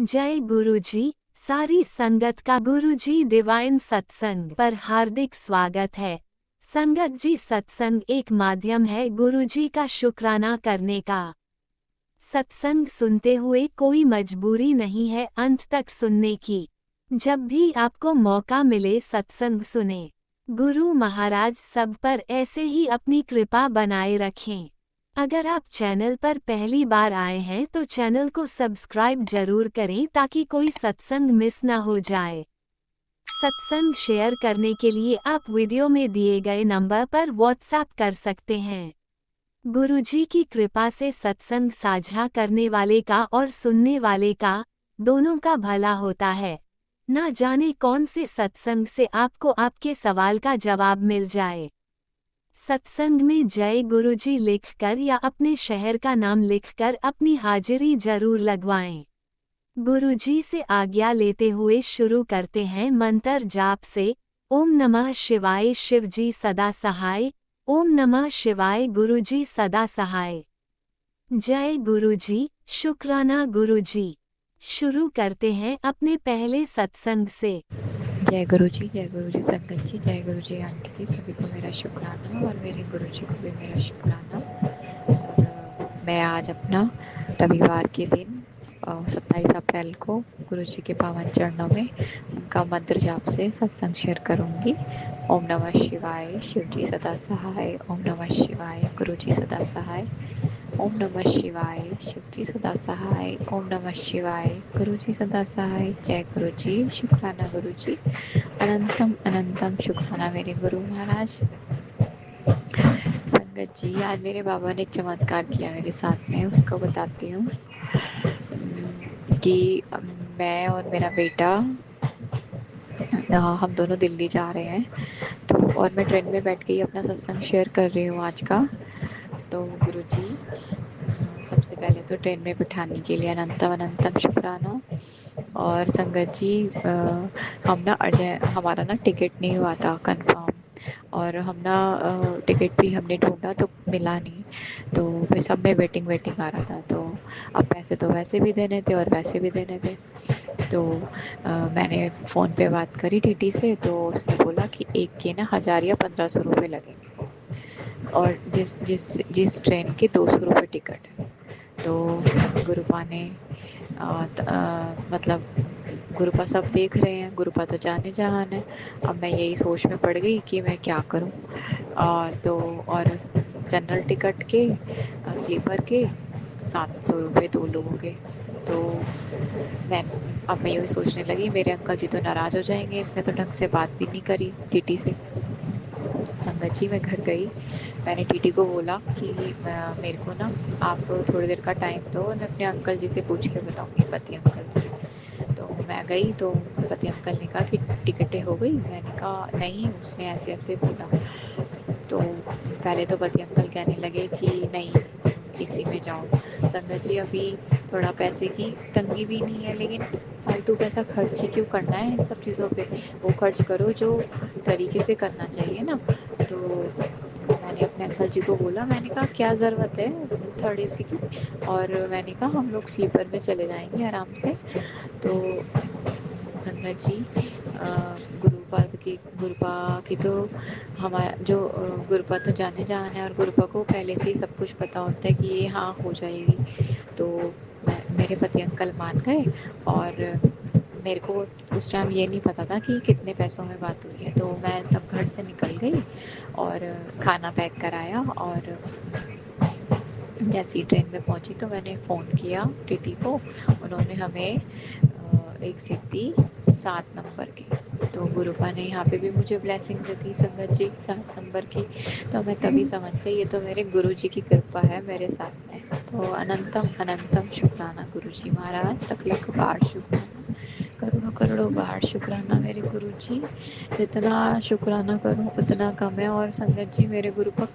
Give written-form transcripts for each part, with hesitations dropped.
जय गुरुजी। सारी संगत का गुरुजी डिवाइन सत्संग पर हार्दिक स्वागत है। संगत जी, सत्संग एक माध्यम है गुरुजी का शुक्राना करने का। सत्संग सुनते हुए कोई मजबूरी नहीं है अंत तक सुनने की। जब भी आपको मौका मिले सत्संग सुने। गुरु महाराज सब पर ऐसे ही अपनी कृपा बनाए रखें। अगर आप चैनल पर पहली बार आए हैं तो चैनल को सब्सक्राइब जरूर करें ताकि कोई सत्संग मिस ना हो जाए। सत्संग शेयर करने के लिए आप वीडियो में दिए गए नंबर पर व्हाट्सएप कर सकते हैं। गुरुजी की कृपा से सत्संग साझा करने वाले का और सुनने वाले का दोनों का भला होता है। ना जाने कौन से सत्संग से आपको आपके सवाल का जवाब मिल जाए। सत्संग में जय गुरुजी लिखकर या अपने शहर का नाम लिखकर अपनी हाजिरी जरूर लगवाएं। गुरुजी से आज्ञा लेते हुए शुरू करते हैं मंत्र जाप से। ओम नमः शिवाय शिवजी सदा सहाय। ओम नमः शिवाय गुरुजी सदा सहाय। जय गुरुजी, शुक्राना गुरुजी। शुरू करते हैं अपने पहले सत्संग से। जय गुरु जी संगत जी, जय गुरु जी आंटी जी, सभी को मेरा शुक्राना और मेरे गुरु जी को भी मेरा शुक्राना। और मैं आज अपना रविवार के दिन 27 अप्रैल को गुरु जी के पावन चरणों में उनका मंत्र जाप से सत्संग शेयर करूंगी। ओम नमः शिवाय, शिव जी सदा सहाय। ओम नमः शिवाय, गुरु जी सदा सहाय। ओम नमः शिवाय, शिव जी सदा सहाय। ओम नमः शिवाय, गुरु जी सदा सहाय। जय गुरु जी, शुक्राना गुरु जी। अनंतम अनंतम शुक्राना मेरे गुरु महाराज। संगत जी, आज मेरे बाबा ने एक चमत्कार किया मेरे साथ में, उसको बताती हूँ। कि मैं और मेरा बेटा हम दोनों दिल्ली जा रहे हैं, तो और मैं ट्रेन में बैठ के ही अपना सत्संग शेयर कर रही हूँ आज का। तो गुरु जी, सबसे पहले तो ट्रेन में बिठाने के लिए अनंतम अनंतम शुक्राना। और संगत जी, हम ना हमारा ना टिकट नहीं हुआ था कंफर्म, और हम ना टिकट भी हमने ढूंढा तो मिला नहीं। तो फिर सब में वेटिंग वेटिंग आ रहा था। तो अब पैसे तो वैसे भी देने थे और वैसे भी देने थे। तो मैंने फ़ोन पे बात करी टीटी से, तो उसने बोला कि एक के ना 1000 या 1500 रुपये लगेंगे, और जिस जिस जिस ट्रेन के 200 रुपये टिकट है। तो गुरुपा ने मतलब गुरुपा सब देख रहे हैं, गुरुपा तो जाने जहान है। अब मैं यही सोच में पड़ गई कि मैं क्या करूं। तो और जनरल टिकट के स्लीपर के 700 रुपये 2 लोगों के। तो मैं अब मैं यही सोचने लगी, मेरे अंकल जी तो नाराज़ हो जाएंगे, इसने तो ढंग से बात भी नहीं करी टीटी से। संगत जी, मैं घर गई, मैंने टीटी को बोला कि मेरे को ना आप थोड़ी देर का टाइम दो, मैं अपने अंकल जी से पूछ के बताऊंगी, पति अंकल से। तो मैं गई तो पति अंकल ने कहा कि टिकटें हो गई। मैंने कहा नहीं, उसने ऐसे ऐसे बोला। तो पहले तो पति अंकल कहने लगे कि नहीं, इसी में जाओ। संगत जी, अभी थोड़ा पैसे की तंगी भी नहीं है, लेकिन फालतू पैसा खर्च ही क्यों करना है इन सब चीज़ों पे। वो खर्च करो जो तरीके से करना चाहिए ना। तो मैंने अपने अंकल जी को बोला, मैंने कहा क्या ज़रूरत है थर्ड एसी की। और मैंने कहा हम लोग स्लीपर में चले जाएंगे आराम से। तो संगत जी, गुरुपा की तो हमारा जो गुरुपा तो जाने जान है, और गुरुपा को पहले से ही सब कुछ पता होता है कि ये हाँ हो जाएगी। तो मेरे पति अंकल मान गए। और मेरे को उस टाइम ये नहीं पता था कि कितने पैसों में बात हुई है। तो मैं तब घर से निकल गई और खाना पैक कराया, और जैसे ही ट्रेन में पहुंची तो मैंने फ़ोन किया टीटी को। उन्होंने हमें एक सीट दी 7 नंबर की। तो गुरुपा ने यहाँ पे भी मुझे ब्लेसिंग दी संगत जी, 7 नंबर की। तो मैं तभी समझ गई ये तो मेरे गुरु जी की कृपा है मेरे साथ में। तो अनंतम अनंतम शुक्राना गुरु जी महाराज, लख लख बार शुक्राना, करोड़ों करोड़ों बार शुक्राना मेरे गुरु जी। जितना शुक्राना करूँ उतना कम है। और संगत जी, मेरे गुरुपा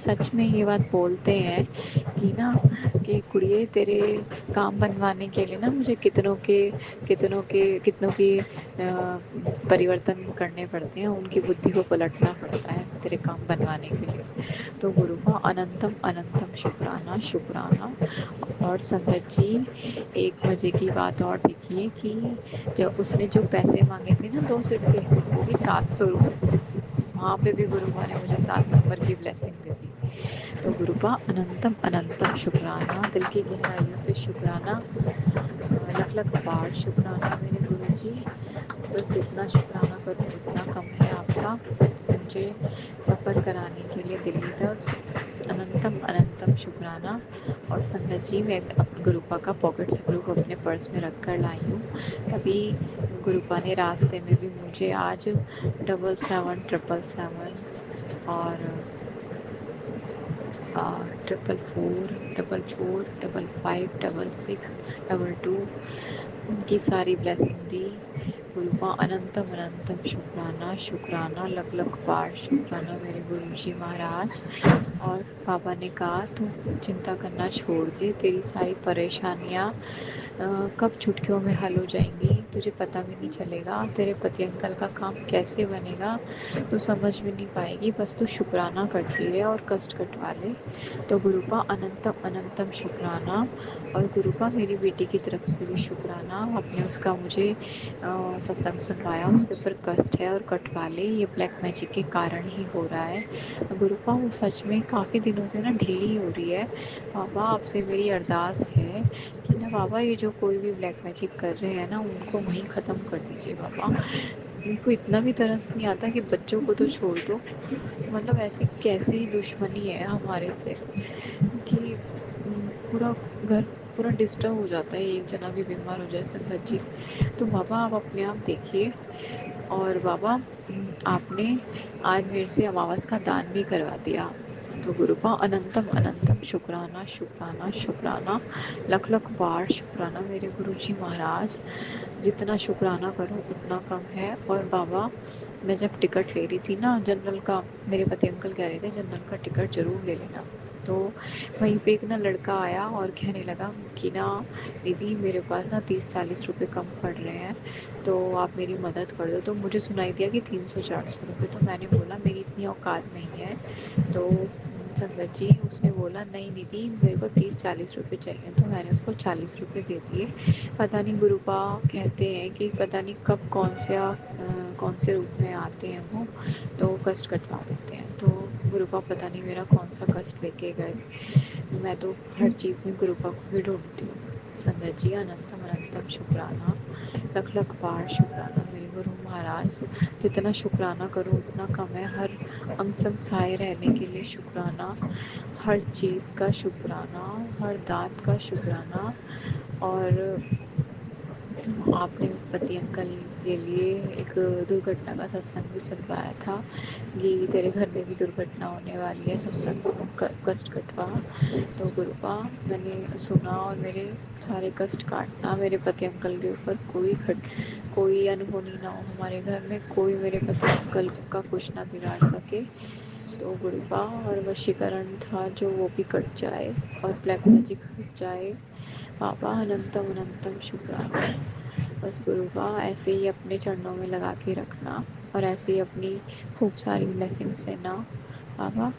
सच में ये बात बोलते हैं कि ना कि कुड़िए तेरे काम बनवाने के लिए ना मुझे कितनों की परिवर्तन करने पड़ते हैं, उनकी बुद्धि को पलटना पड़ता है तेरे काम बनवाने के लिए। तो गुरु का अनंतम अनंतम शुक्राना शुक्राना। और संगत जी, एक मज़े की बात और देखिए कि जब उसने जो पैसे मांगे थे ना 2 सीट के, वो भी 700 रुपये, वहाँ पे भी गुरुपा ने मुझे 7 नंबर की ब्लेसिंग दे दी। तो गुरुपा अनंतम अनंतम शुक्राना, दिल की गहराइयों से शुक्राना, लख लख बार शुक्राना मेरे गुरुजी। बस जितना शुक्राना करूँ उतना कम है आपका, मुझे सफ़र कराने के लिए दिल्ली तक। अनंतम अनंतम शुक्राना। और संगत जी, मैं गुरुपा का पॉकेट स्क्रू अपने पर्स में रख कर लाई हूँ। तभी गुरुपा ने रास्ते में भी मुझे आज 7777 और 4444555622 उनकी सारी ब्लेसिंग दी। गुरुपा अनंतम अनंतम शुक्राना शुक्राना, लख लख बार शुक्राना मेरे गुरुजी महाराज। और पापा ने कहा तू चिंता करना छोड़ दे, तेरी सारी परेशानियाँ कब चुटकियों में हल हो जाएंगी, तुझे पता भी नहीं चलेगा, तेरे पति अंकल का काम कैसे बनेगा तू समझ भी नहीं पाएगी, बस तू शुक्राना करती रहे और कष्ट कटवा ले। तो गुरुपा अनंतम अनंतम शुक्राना। और गुरुपा मेरी बेटी की तरफ से भी शुक्राना, आपने उसका मुझे सत्संग सुनवाया, उसके ऊपर कष्ट है और कटवा ले, ये ब्लैक मैजिक के कारण ही हो रहा है। गुरुपा वो सच में काफ़ी दिनों से ना ढीली हो रही है। बाबा आपसे मेरी अरदास है कि ना बाबा, ये जो कोई भी ब्लैक मैजिक कर रहे हैं ना, उनको वहीं ख़त्म कर दीजिए बाबा। उनको इतना भी तरस नहीं आता कि बच्चों को तो छोड़ दो, मतलब ऐसी कैसी दुश्मनी है हमारे से कि पूरा घर पूरा डिस्टर्ब हो जाता है, एक जना भी बीमार हो जाए संगत जी। तो बाबा आप अपने आप देखिए। और बाबा आपने आज मेरे से अमावस का दान भी करवा दिया। तो गुरुपा अनंतम अनंतम शुक्राना शुक्राना शुक्राना, लख लख बार शुक्राना मेरे गुरुजी महाराज। जितना शुक्राना करूं उतना कम है। और बाबा, मैं जब टिकट ले रही थी ना जनरल का, मेरे पति अंकल कह रहे थे जनरल का टिकट ज़रूर ले लेना। तो वहीं पे एक ना लड़का आया और कहने लगा कि ना दीदी मेरे पास ना 30-40 रुपए कम पड़ रहे हैं, तो आप मेरी मदद कर दो। तो मुझे सुनाई दिया कि 300-400 रुपये। तो मैंने बोला मेरी इतनी औकात नहीं है। तो संगत जी, उसने बोला नहीं दीदी मेरे को 30-40 रुपये चाहिए। तो मैंने उसको 40 रुपये दे दिए। पता नहीं गुरुपा कहते हैं कि पता नहीं कब कौन से रूप में आते हैं वो, तो कष्ट कटवा देते हैं। तो गुरुपा पता नहीं मेरा कौन सा कष्ट लेके गए। मैं तो हर चीज़ में गुरुपा को ही ढूंढती हूँ। संगत जी अनंतम अनंतम शुक्राना, लख लख बार शुक्राना मेरे गुरु महाराज। जितना शुक्राना करूँ उतना कम है। हर अंग संग सहाय रहने के लिए शुक्राना, हर चीज़ का शुक्राना, हर दात का शुक्राना। और आपने पति अंकल के लिए एक दुर्घटना का सत्संग भी सुनवाया था कि तेरे घर में भी दुर्घटना होने वाली है, सत्संग सुन कष्ट कटवा। तो गुरुपा मैंने सुना और मेरे सारे कष्ट काटना, मेरे पति अंकल के ऊपर कोई अनहोनी ना हो, हमारे घर में कोई मेरे पति अंकल का कुछ ना बिगाड़ सके। तो गुरुपा और वशीकरण था जो वो भी कट जाए और ब्लैक मैजिक हट जाए। बाबा अनंतम अनंतम शुक्राना। बस गुरुपा ऐसे ही अपने चरणों में लगा के रखना और ऐसे ही अपनी खूब सारी ब्लेसिंग्स देना बाबा।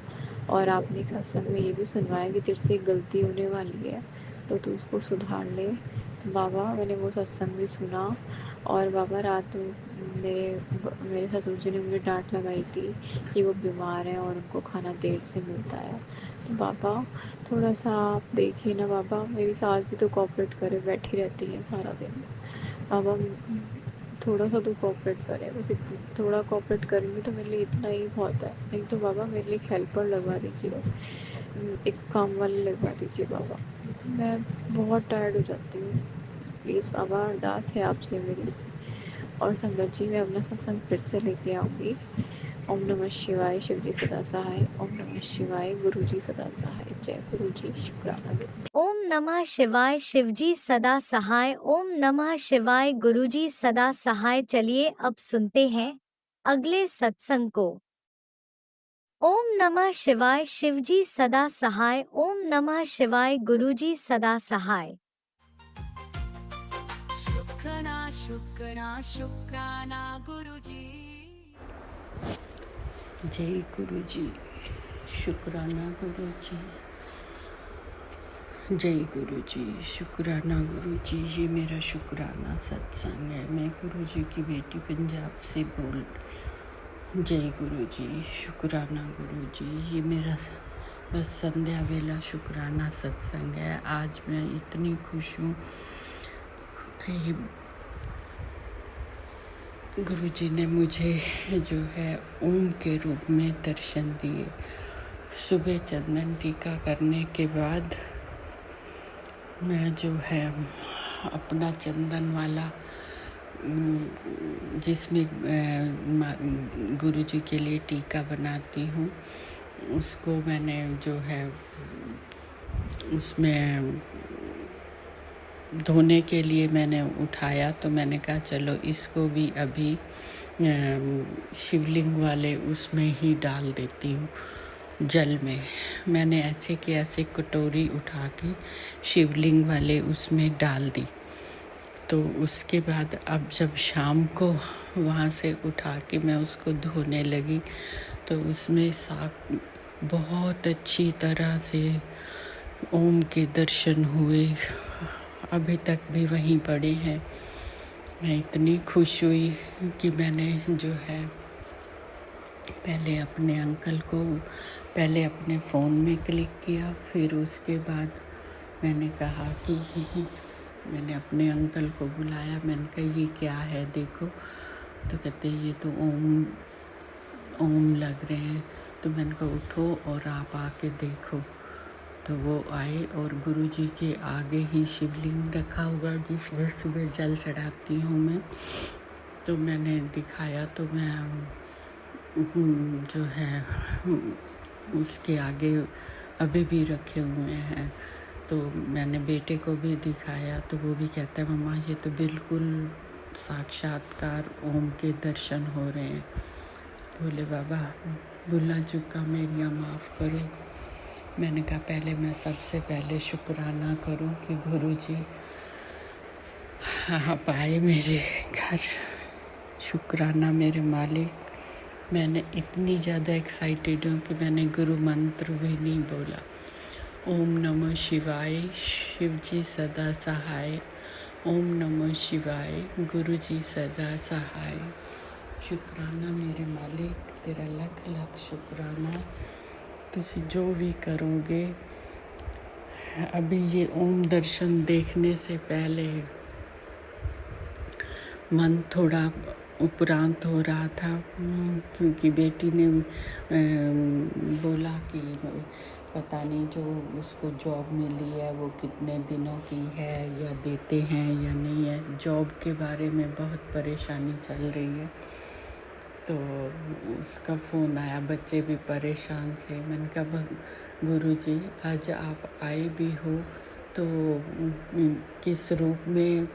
और आपने एक सत्संग में ये भी सुनवाया कि तेरे से एक गलती होने वाली है तो तू उसको सुधार ले। तो बाबा मैंने वो सत्संग भी सुना। और बाबा रात मेरे मेरे ससुर जी ने मुझे डांट लगाई थी कि वो बीमार हैं और उनको खाना देर से मिलता है। तो बाबा थोड़ा सा आप देखिए ना बाबा, मेरी सास भी तो कोऑपरेट करे, बैठी रहती है सारा दिन। बाबा थोड़ा सा तो कोऑपरेट करें, बस थोड़ा कोऑपरेट करेंगे तो मेरे लिए इतना ही बहुत है। नहीं तो बाबा मेरे लिए एक हेल्पर लगवा दीजिए, एक काम वाली लगवा दीजिए बाबा। मैं बहुत टायर्ड हो जाती हूँ। प्लीज़ बाबा अरदास है आपसे मेरी। और संगत जी, मैं अपना सत्संग फिर से लेके आऊँगी। ओम नमः शिवाय, शिव जी सदा सहाय। ओम नमः शिवाय, गुरु जी सदा सहाय। जय गुरु जी, शुक्राना। ओम नमः शिवाय, शिवजी सदा सहाय। ओम नमः शिवाय, गुरुजी सदा सहाय। चलिए अब सुनते हैं अगले सत्संग को। ओम नमः शिवाय। शिवजी सदा सहाय। ओम नमः शिवाय। गुरुजी सदा सहाय। शुक्राना शुक्राना शुक्राना गुरुजी। जय गुरुजी। शुक्राना गुरुजी। जय गुरुजी। शुक्राना गुरुजी। ये मेरा शुक्राना सत्संग है। मैं गुरुजी की बेटी पंजाब से बोल। जय गुरुजी। शुक्राना गुरुजी। ये मेरा बस संध्या वेला शुक्राना सत्संग है। आज मैं इतनी खुश हूँ कि गुरुजी ने मुझे जो है ओम के रूप में दर्शन दिए। सुबह चंदन टीका करने के बाद मैं जो है अपना चंदन वाला जिसमें गुरुजी के लिए टीका बनाती हूँ, उसको मैंने जो है उसमें धोने के लिए मैंने उठाया। तो मैंने कहा चलो इसको भी अभी शिवलिंग वाले उसमें ही डाल देती हूँ, जल में। मैंने ऐसे कि ऐसे कटोरी उठा के शिवलिंग वाले उसमें डाल दी। तो उसके बाद अब जब शाम को वहाँ से उठा के मैं उसको धोने लगी तो उसमें बहुत अच्छी तरह से ओम के दर्शन हुए। अभी तक भी वहीं पड़े हैं। मैं इतनी खुश हुई कि मैंने जो है पहले अपने फ़ोन में क्लिक किया, फिर उसके बाद मैंने कहा कि मैंने अपने अंकल को बुलाया। मैंने कहा ये क्या है देखो। तो कहते ये तो ओम लग रहे हैं। तो मैंने कहा उठो और आप आके देखो। तो वो आए और गुरुजी के आगे ही शिवलिंग रखा हुआ जिसमें सुबह जल चढ़ाती हूँ मैं। तो मैंने दिखाया तो मैं जो है उसके आगे अभी भी रखे हुए हैं। तो मैंने बेटे को भी दिखाया तो वो भी कहता है मम्मा ये तो बिल्कुल साक्षात्कार ओम के दर्शन हो रहे हैं। बोले बाबा भुला चुका मेरिया माफ़ करो। मैंने कहा पहले मैं सबसे पहले शुक्राना करूं कि गुरुजी आप आए मेरे घर। शुक्राना मेरे मालिक। मैंने इतनी ज़्यादा एक्साइटेड हूँ कि मैंने गुरु मंत्र भी नहीं बोला। ओम नमः शिवाय। शिवजी सदा सहाय। ओम नमः शिवाय। गुरुजी सदा सहाय। शुक्राना मेरे मालिक, तेरा लख लख शुक्राना। तुसी जो भी करोगे। अभी ये ओम दर्शन देखने से पहले मन थोड़ा उपरांत हो रहा था क्योंकि बेटी ने बोला कि पता नहीं जो उसको जॉब मिली है वो कितने दिनों की है या देते हैं या नहीं है। जॉब के बारे में बहुत परेशानी चल रही है। तो उसका फ़ोन आया, बच्चे भी परेशान थे। मैंने कहा गुरुजी आज आप आए भी हो तो किस रूप में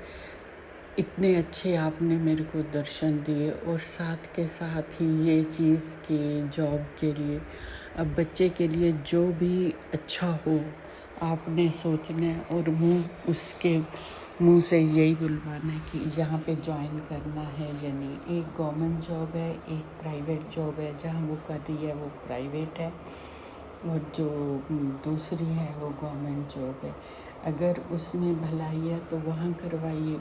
इतने अच्छे आपने मेरे को दर्शन दिए, और साथ के साथ ही ये चीज़ कि जॉब के लिए अब बच्चे के लिए जो भी अच्छा हो आपने सोचना है और उसके मुंह से यही बुलवाना है कि यहाँ पे ज्वाइन करना है या नहीं। एक गवर्नमेंट जॉब है, एक प्राइवेट जॉब है। जहाँ वो कर रही है वो प्राइवेट है और जो दूसरी है वो गवर्नमेंट जॉब है। अगर उसमें भलाई है तो वहाँ करवाइए,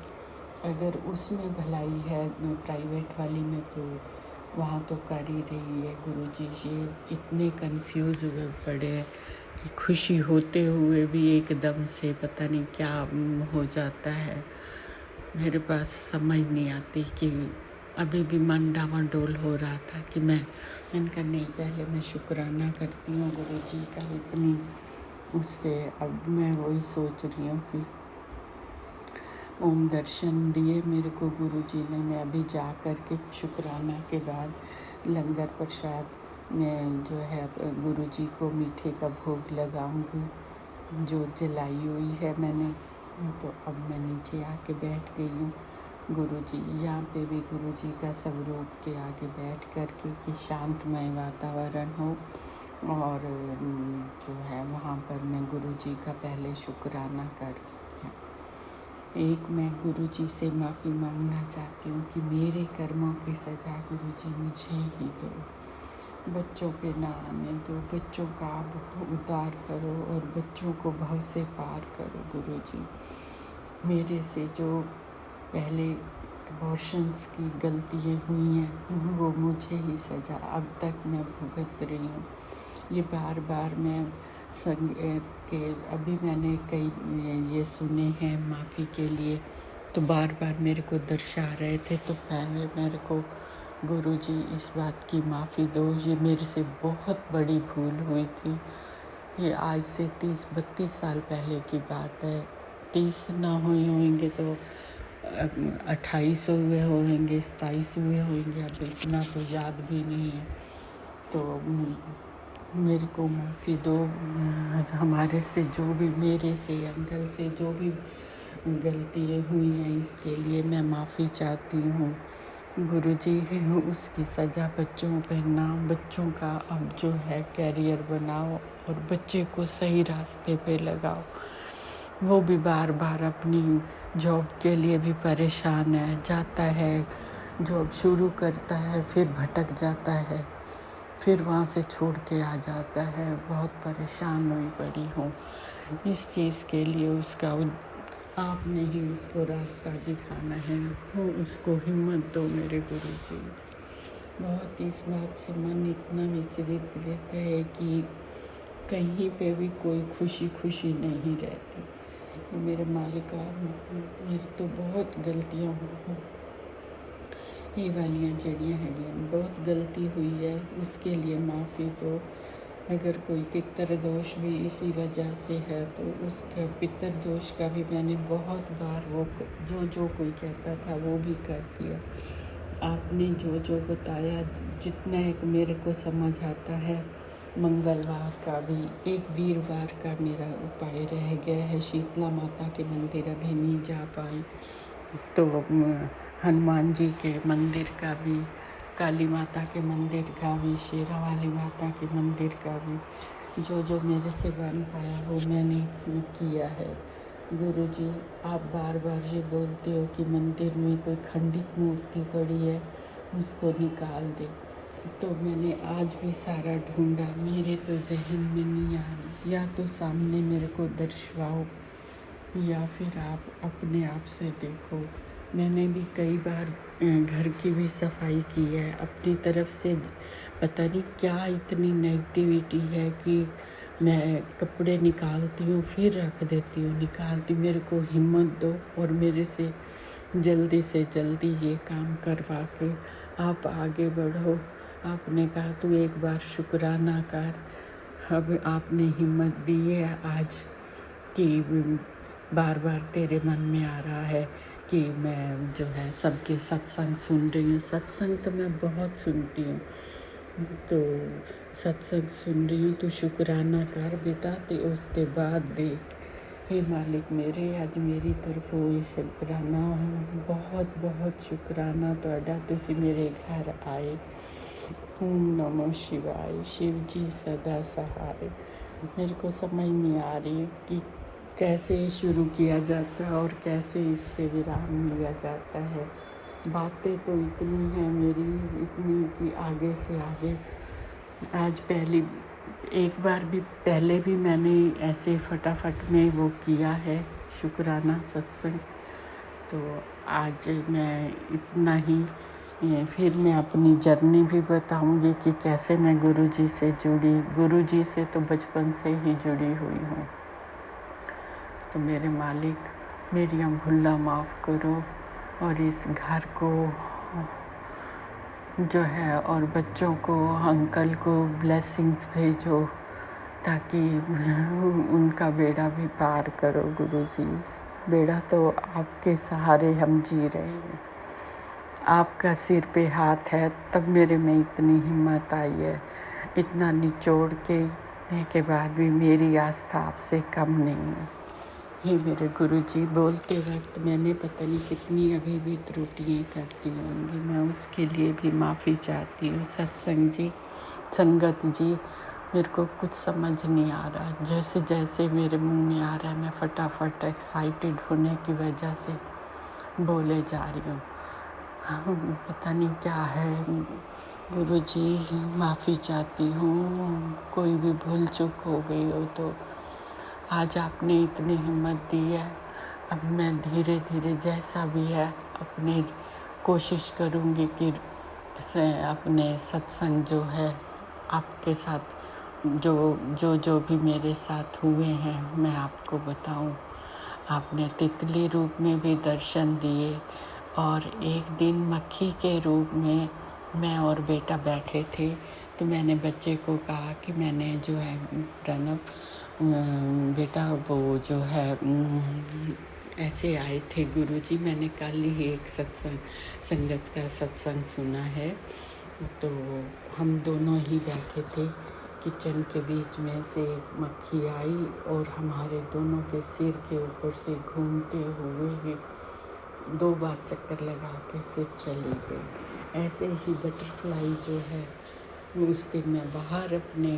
अगर उसमें भलाई है प्राइवेट वाली में तो वहाँ तो कर ही रही है। गुरुजी ये इतने कंफ्यूज हुए पड़े हैं कि खुशी होते हुए भी एकदम से पता नहीं क्या हो जाता है। मेरे पास समझ नहीं आती कि अभी भी मन डामाडोल हो रहा था कि मैंने कहा नहीं पहले मैं शुक्राना करती हूँ गुरुजी का इतनी उससे। अब मैं वही सोच रही हूँ कि ओम दर्शन दिए मेरे को गुरुजी ने। मैं अभी जा कर के शुक्राना के बाद लंगर प्रसाद में जो है गुरुजी को मीठे का भोग लगाऊंगी जो जलाई हुई है मैंने। तो अब मैं नीचे आके बैठ गई हूँ गुरुजी यहाँ पे भी गुरुजी का स्वरूप के आगे बैठ कर के कि शांतमय वातावरण हो और जो है वहाँ पर मैं गुरुजी का पहले शुक्राना करूँ। एक मैं गुरुजी से माफ़ी मांगना चाहती हूँ कि मेरे कर्मों की सज़ा गुरुजी मुझे ही दो, बच्चों पे ना आने दो, बच्चों का आप उद्धार करो और बच्चों को भव से पार करो गुरुजी। मेरे से जो पहले अबॉर्शंस की गलतियाँ हुई हैं वो मुझे ही सज़ा अब तक मैं भुगत रही हूँ। ये बार बार मैं संगीत के अभी मैंने कई ये सुने हैं माफ़ी के लिए, तो बार बार मेरे को दर्शा रहे थे, तो पहले मेरे को गुरुजी इस बात की माफ़ी दो, ये मेरे से बहुत बड़ी भूल हुई थी। ये आज से 30-32 साल पहले की बात है। 30 ना हुए होंगे तो 28 हुए होंगे, 27 हुए होंगे, अब इतना तो याद भी नहीं है। तो मेरे को माफ़ी दो, हमारे से जो भी मेरे से अंकल से जो भी गलतियाँ हुई हैं इसके लिए मैं माफ़ी चाहती हूँ। गुरुजी है उसकी सज़ा बच्चों पे ना, बच्चों का अब जो है कैरियर बनाओ और बच्चे को सही रास्ते पे लगाओ। वो भी बार बार अपनी जॉब के लिए भी परेशान है, जाता है जॉब शुरू करता है फिर भटक जाता है, फिर वहाँ से छोड़ के आ जाता है। बहुत परेशान हुई पड़ी हूँ इस चीज़ के लिए। उसका आपने ही उसको रास्ता दिखाना है, वो उसको हिम्मत दो मेरे गुरुजी। बहुत इस बात से मन इतना विचलित रहता है कि कहीं पे भी कोई खुशी खुशी नहीं रहती। मेरे मालिका मेरी तो बहुत गलतियाँ हुई, ये वालियाँ जड़ियाँ हैं, बहुत गलती हुई है, उसके लिए माफ़ी दो। अगर कोई पितर दोष भी इसी वजह से है तो उसका पितर दोष का भी मैंने बहुत बार वो जो कोई कहता था वो भी कर दिया। आपने जो बताया जितना एक मेरे को समझ आता है, मंगलवार का भी एक वीरवार का मेरा उपाय रह गया है। शीतला माता के मंदिर अभी नहीं जा पाई, तो हनुमान जी के मंदिर का भी, काली माता के मंदिर का भी, शेरा वाली माता के मंदिर का भी जो मेरे से बन पाया वो मैंने किया है। गुरुजी आप बार बार ये बोलते हो कि मंदिर में कोई खंडित मूर्ति पड़ी है उसको निकाल दे, तो मैंने आज भी सारा ढूंढा, मेरे तो जहन में नहीं आ रही। या तो सामने मेरे को दर्शवाओ या फिर आप अपने आप से देखो। मैंने भी कई बार घर की भी सफाई की है अपनी तरफ से। पता नहीं क्या इतनी नेगेटिविटी है कि मैं कपड़े निकालती हूँ फिर रख देती हूँ, निकालती। मेरे को हिम्मत दो और मेरे से जल्दी ये काम करवा के आप आगे बढ़ो। आपने कहा तू एक बार शुक्राना कर, अब आपने हिम्मत दी है आज कि बार बार तेरे मन में आ रहा है कि मैं जो है सबके सत्संग सुन रही हूँ। सत्संग तो मैं बहुत सुनती हूँ, तो सत्संग सुन रही हूँ, तो शुक्राना कर बेटा, ते उसके बाद देख। हे मालिक मेरे अज मेरी तरफों ये शुक्राना, बहुत बहुत शुक्राना तुहाडा, तुसी मेरे घर आए। ओम नमो शिवाय। शिव जी सदा सहाय। मेरे को समझ नहीं आ रही कि कैसे शुरू किया जाता है और कैसे इससे विराम लिया जाता है। बातें तो इतनी हैं मेरी, इतनी कि आगे से आगे। आज पहली एक बार भी पहले भी मैंने ऐसे फटाफट में वो किया है शुक्राना सत्संग, तो आज मैं इतना ही। फिर मैं अपनी जर्नी भी बताऊंगी कि कैसे मैं गुरुजी से जुड़ी। गुरुजी से तो बचपन से ही जुड़ी हुई हूँ। तो मेरे मालिक मेरी भूला माफ़ करो और इस घर को जो है और बच्चों को, अंकल को ब्लेसिंग्स भेजो ताकि उनका बेड़ा भी पार करो। गुरुजी बेड़ा तो आपके सहारे हम जी रहे हैं, आपका सिर पे हाथ है, तब मेरे में इतनी हिम्मत आई है। इतना निचोड़ के बाद भी मेरी आस्था आपसे कम नहीं है। हे मेरे गुरुजी, बोलते वक्त मैंने पता नहीं कितनी अभी भी त्रुटियाँ करती होंगी, मैं उसके लिए भी माफ़ी चाहती हूँ। सत्संग जी, संगत जी, मेरे को कुछ समझ नहीं आ रहा, जैसे जैसे मेरे मुंह में आ रहा है मैं फटाफट एक्साइटेड होने की वजह से बोले जा रही हूँ। पता नहीं क्या है। गुरुजी, माफ़ी चाहती हूँ, कोई भी भूल चूक हो गई हो तो आज आपने इतनी हिम्मत दी है। अब मैं धीरे धीरे जैसा भी है अपनी कोशिश करूँगी कि अपने सत्संग जो है आपके साथ जो भी मेरे साथ हुए हैं मैं आपको बताऊं। आपने तितली रूप में भी दर्शन दिए और एक दिन मक्खी के रूप में मैं और बेटा बैठे थे, तो मैंने बच्चे को कहा कि मैंने जो है प्रणव बेटा वो जो है ऐसे आए थे गुरुजी, मैंने कल ही एक संगत का सत्संग सुना है, तो हम दोनों ही बैठे थे, किचन के बीच में से एक मक्खी आई और हमारे दोनों के सिर के ऊपर से घूमते हुए ही 2 बार चक्कर लगा के फिर चली गई। ऐसे ही बटरफ्लाई जो है उस दिन मैं बाहर अपने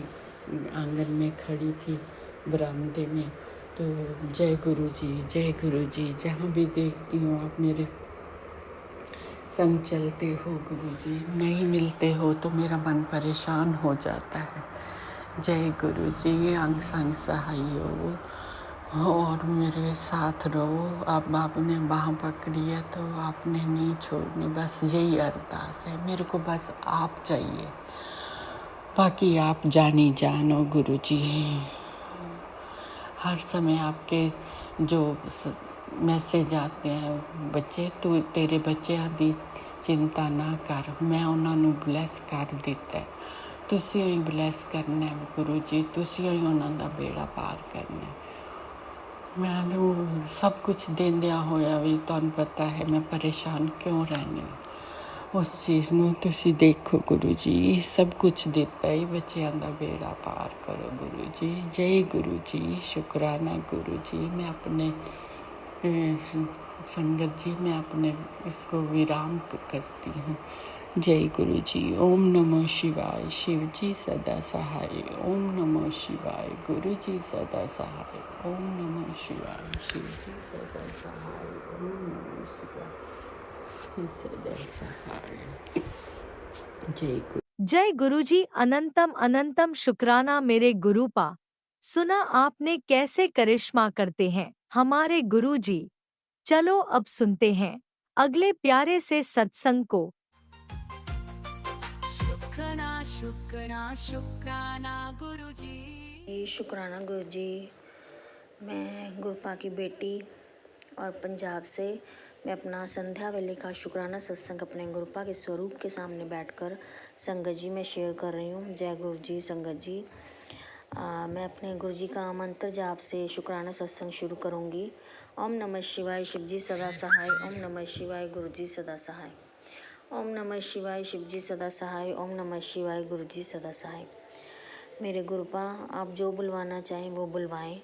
आंगन में खड़ी थी बरामदे में, तो जय गुरु जी, जहाँ भी देखती हूँ आप मेरे संग चलते हो गुरुजी, नहीं मिलते हो तो मेरा मन परेशान हो जाता है। जय गुरुजी, अंग संग सहाय हो और मेरे साथ रहो। अब आपने बाह पकड़ी है तो आपने नहीं छोड़नी, बस यही अरदास है मेरे को, बस आप चाहिए, बाकी आप जानी जानो गुरुजी। हर समय आपके जो मैसेज आते हैं, बच्चे तू तेरे बच्चों ਦੀ चिंता ना कर, मैं उन्होंने ब्लैस कर दिता है, तुसी ही ब्लैस करना है गुरु जी, तुसी ही उन्होंने बेड़ा पार करना है। मैं सब कुछ देंदिया होया भी तुहानू पता है मैं परेशान क्यों रहनी, उस चीज़ ਨੂੰ ਤੁਸੀਂ देखो गुरु जी, सब कुछ दिता ही बच्चों का बेड़ा पार करो गुरु जी। जय गुरु जी, शुक्राना गुरु जी। मैं अपने संगत जी, मैं अपने इसको विराम करती हूँ। जय गुरु जी। ओम नमो शिवाय, शिव जी सदा सहाय। ओम नमो शिवाय, गुरु जी सदा सहाय। ओम नमो शिवाय, शिव जी सदा सहाय। ओम नमो शिवाय, जी सदा सहाय। जय गुरु। जय गुरुजी, अनंतम अनंतम शुक्राना मेरे गुरुपा। सुना आपने कैसे करिश्मा करते हैं हमारे गुरुजी। चलो अब सुनते हैं अगले प्यारे से सत्संग को। शुक्राना शुक्राना शुक्राना गुरुजी। शुक्राना गुरुजी। मैं गुरपा की बेटी और पंजाब से मैं अपना संध्या वेले का शुक्राना सत्संग अपने गुरपा के स्वरूप के सामने बैठकर संगत जी में शेयर कर रही हूँ। जय गुरु जी। संगत जी, मैं अपने गुरु जी का मंत्र जाप से शुक्राना सत्संग शुरू करूँगी। ओम नमः शिवाय, शिव जी सदा सहाय। ओम नमः शिवाय, गुरु जी सदा सहाय। ओम नमः शिवाय, शिव जी सदा सहाय। ओम नमः शिवाय, गुरु जी सदा सहाय। मेरे गुरुपा, आप जो बुलवाना चाहें वो बुलवाएं।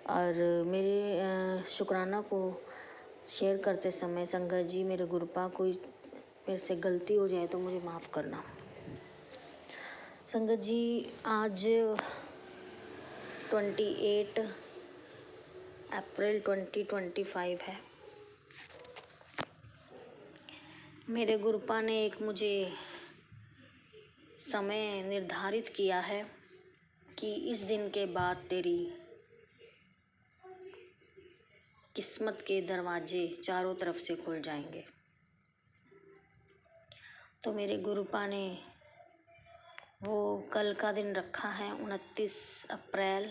और मेरे शुक्राना को शेयर करते समय संगत जी, मेरे गुरुपा कोई मेरे से गलती हो जाए तो मुझे माफ़ करना। संगत जी, आज 28 अप्रैल 2025 है। मेरे गुरुपा ने एक मुझे समय निर्धारित किया है कि इस दिन के बाद तेरी किस्मत के दरवाजे चारों तरफ से खुल जाएंगे। तो मेरे गुरुपा ने वो कल का दिन रखा है, 29 अप्रैल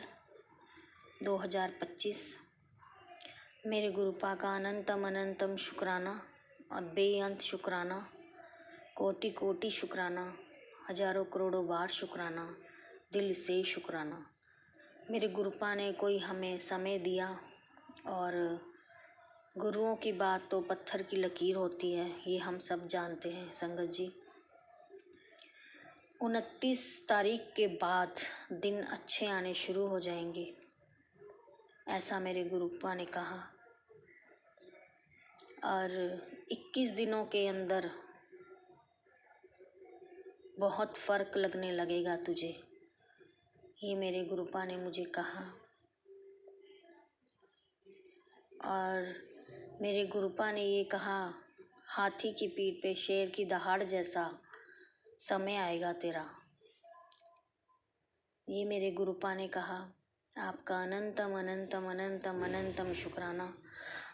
2025। मेरे गुरुपा का अनंतम अनंतम शुक्राना और बेअंत शुक्राना, कोटि कोटि शुक्राना, हजारों करोड़ों बार शुक्राना, दिल से शुक्राना। मेरे गुरुपा ने कोई हमें समय दिया, और गुरुओं की बात तो पत्थर की लकीर होती है, ये हम सब जानते हैं। संगत जी, 29 तारीख के बाद दिन अच्छे आने शुरू हो जाएंगे। ऐसा मेरे गुरुपा ने कहा। और 21 दिनों के अंदर बहुत फर्क लगने लगेगा तुझे, ये मेरे गुरुपा ने मुझे कहा। और मेरे गुरुपा ने ये कहा, हाथी की पीठ पे शेर की दहाड़ जैसा समय आएगा तेरा। ये मेरे गुरुपा ने कहा। आपका अनंतम अनंतम अनंतम अनंतम शुक्राना,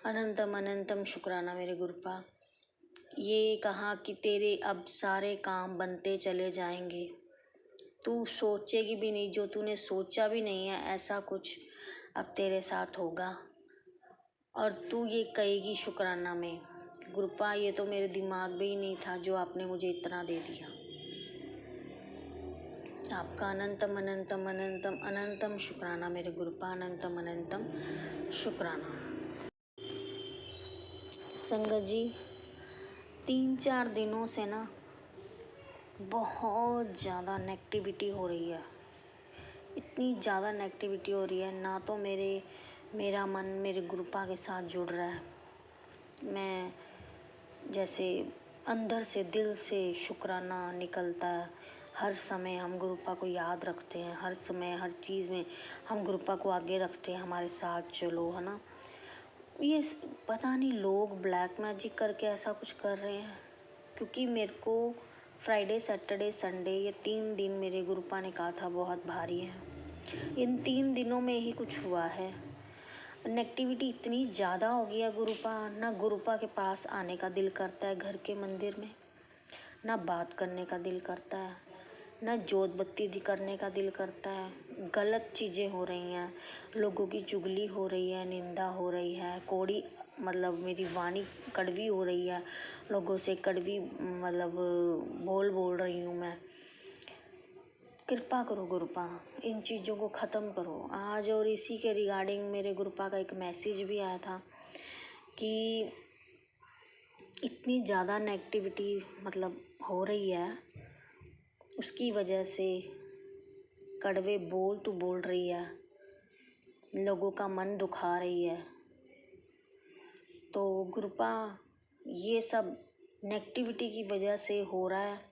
अनंतम अनंतम शुक्राना मेरे गुरुपा। ये कहा कि तेरे अब सारे काम बनते चले जाएंगे, तू सोचेगी भी नहीं, जो तूने सोचा भी नहीं है ऐसा कुछ अब तेरे साथ होगा। और तू ये कहेगी शुक्राना में, गुरुपा ये तो मेरे दिमाग में ही नहीं था जो आपने मुझे इतना दे दिया। आपका अनंतम अनंतम अनंतम अनंतम शुक्राना मेरे गुरुपा, अनंतम अनंतम शुक्राना। संगत जी, 3-4 दिनों से ना बहुत ज़्यादा नेगेटिविटी हो रही है। इतनी ज़्यादा नेगेटिविटी हो रही है ना, तो मेरा मन मेरे गुरुपा के साथ जुड़ रहा है। मैं जैसे अंदर से दिल से शुक्राना निकलता है। हर समय हम गुरुपा को याद रखते हैं, हर समय हर चीज़ में हम गुरुपा को आगे रखते हैं, हमारे साथ चलो, है ना। ये पता नहीं लोग ब्लैक मैजिक करके ऐसा कुछ कर रहे हैं, क्योंकि मेरे को फ्राइडे सैटरडे संडे ये 3 दिन मेरे गुरुपा ने कहा था बहुत भारी है। इन 3 दिनों में ही कुछ हुआ है। नेगेटिविटी इतनी ज़्यादा हो गई है गुरुपा, ना गुरुपा के पास आने का दिल करता है घर के मंदिर में, ना बात करने का दिल करता है, ना जोत बत्ती करने का दिल करता है। गलत चीज़ें हो रही हैं, लोगों की चुगली हो रही है, निंदा हो रही है, कोड़ी मतलब मेरी वाणी कड़वी हो रही है, लोगों से कड़वी मतलब बोल रही हूँ मैं। कृपा करो गुरुपा, इन चीज़ों को ख़त्म करो आज। और इसी के रिगार्डिंग मेरे गुरुपा का एक मैसेज भी आया था कि इतनी ज़्यादा नेगेटिविटी मतलब हो रही है, उसकी वजह से कड़वे बोल तू बोल रही है, लोगों का मन दुखा रही है। तो गुरुपा ये सब नेगेटिविटी की वजह से हो रहा है।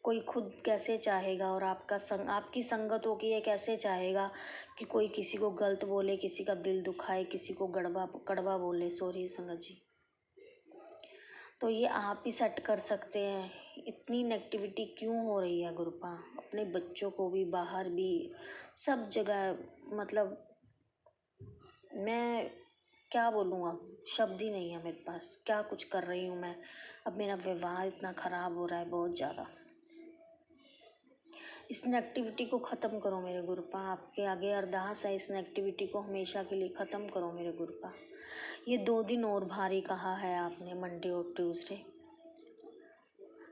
कोई खुद कैसे चाहेगा, और आपकी संगत हो कि ये कैसे चाहेगा कि कोई किसी को गलत बोले, किसी का दिल दुखाए, किसी को कड़वा बोले। सॉरी संगत जी। तो ये आप ही सेट कर सकते हैं। इतनी नेगेटिविटी क्यों हो रही है गुरुपा, अपने बच्चों को भी, बाहर भी, सब जगह। मतलब मैं क्या बोलूँ, अब शब्द ही नहीं है मेरे पास, क्या कुछ कर रही हूँ मैं। अब मेरा व्यवहार इतना ख़राब हो रहा है बहुत ज़्यादा। इस नेगेटिविटी को ख़त्म करो मेरे गुरुपा, आपके आगे अरदास है, इस नेगेटिविटी को हमेशा के लिए ख़त्म करो मेरे गुरुपा। ये 2 दिन और भारी कहा है आपने, मंडे और ट्यूसडे।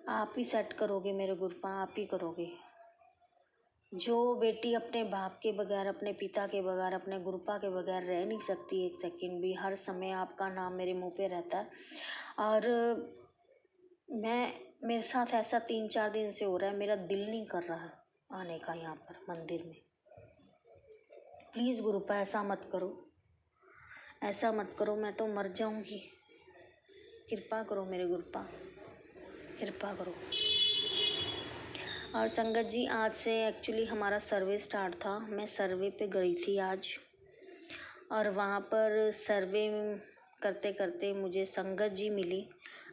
आप ही सेट करोगे मेरे गुरुपा, आप ही करोगे। जो बेटी अपने बाप के बगैर, अपने पिता के बगैर, अपने गुरुपा के बगैर रह नहीं सकती एक सेकंड भी, हर समय आपका नाम मेरे मुंह पे रहता है। और मेरे साथ ऐसा 3-4 दिन से हो रहा है, मेरा दिल नहीं कर रहा है आने का यहाँ पर मंदिर में। प्लीज़ गुरुपा ऐसा मत करो, ऐसा मत करो, मैं तो मर जाऊँगी। कृपा करो मेरे गुरुपा, कृपा करो। और संगत जी, आज से एक्चुअली हमारा सर्वे स्टार्ट था। मैं सर्वे पे गई थी आज, और वहाँ पर सर्वे करते करते मुझे संगत जी मिली,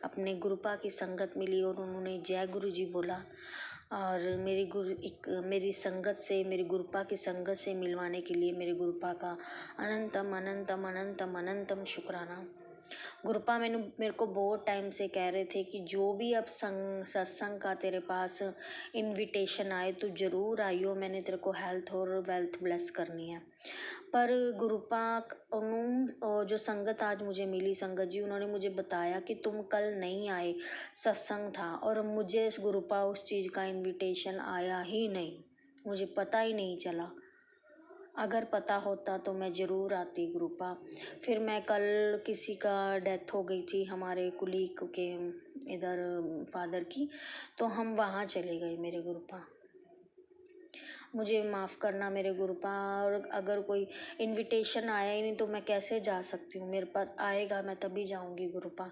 अपने गुरुपा की संगत मिली, और उन्होंने जय गुरु जी बोला। और मेरी संगत से, मेरे गुरुपा की संगत से मिलवाने के लिए मेरे गुरुपा का अनंतम अनंतम अनंतम अनंतम शुक्राना। गुरुपा मेरे को बहुत टाइम से कह रहे थे कि जो भी अब सत्संग का तेरे पास इनविटेशन आए तो ज़रूर आइयो, मैंने तेरे को हेल्थ और वेल्थ ब्लेस करनी है। पर गुरुपा जो संगत आज मुझे मिली, संगत जी, उन्होंने मुझे बताया कि तुम कल नहीं आए, सत्संग था, और मुझे गुरुपा उस चीज़ का इनविटेशन आया ही नहीं, मुझे पता ही नहीं चला। अगर पता होता तो मैं ज़रूर आती गुरुपा। फिर मैं कल, किसी का डेथ हो गई थी हमारे कुलीग के इधर फादर की, तो हम वहाँ चले गए मेरे गुरुपा। मुझे माफ़ करना मेरे गुरुपा। और अगर कोई इनविटेशन आया ही नहीं तो मैं कैसे जा सकती हूँ, मेरे पास आएगा मैं तभी जाऊँगी गुरुपा।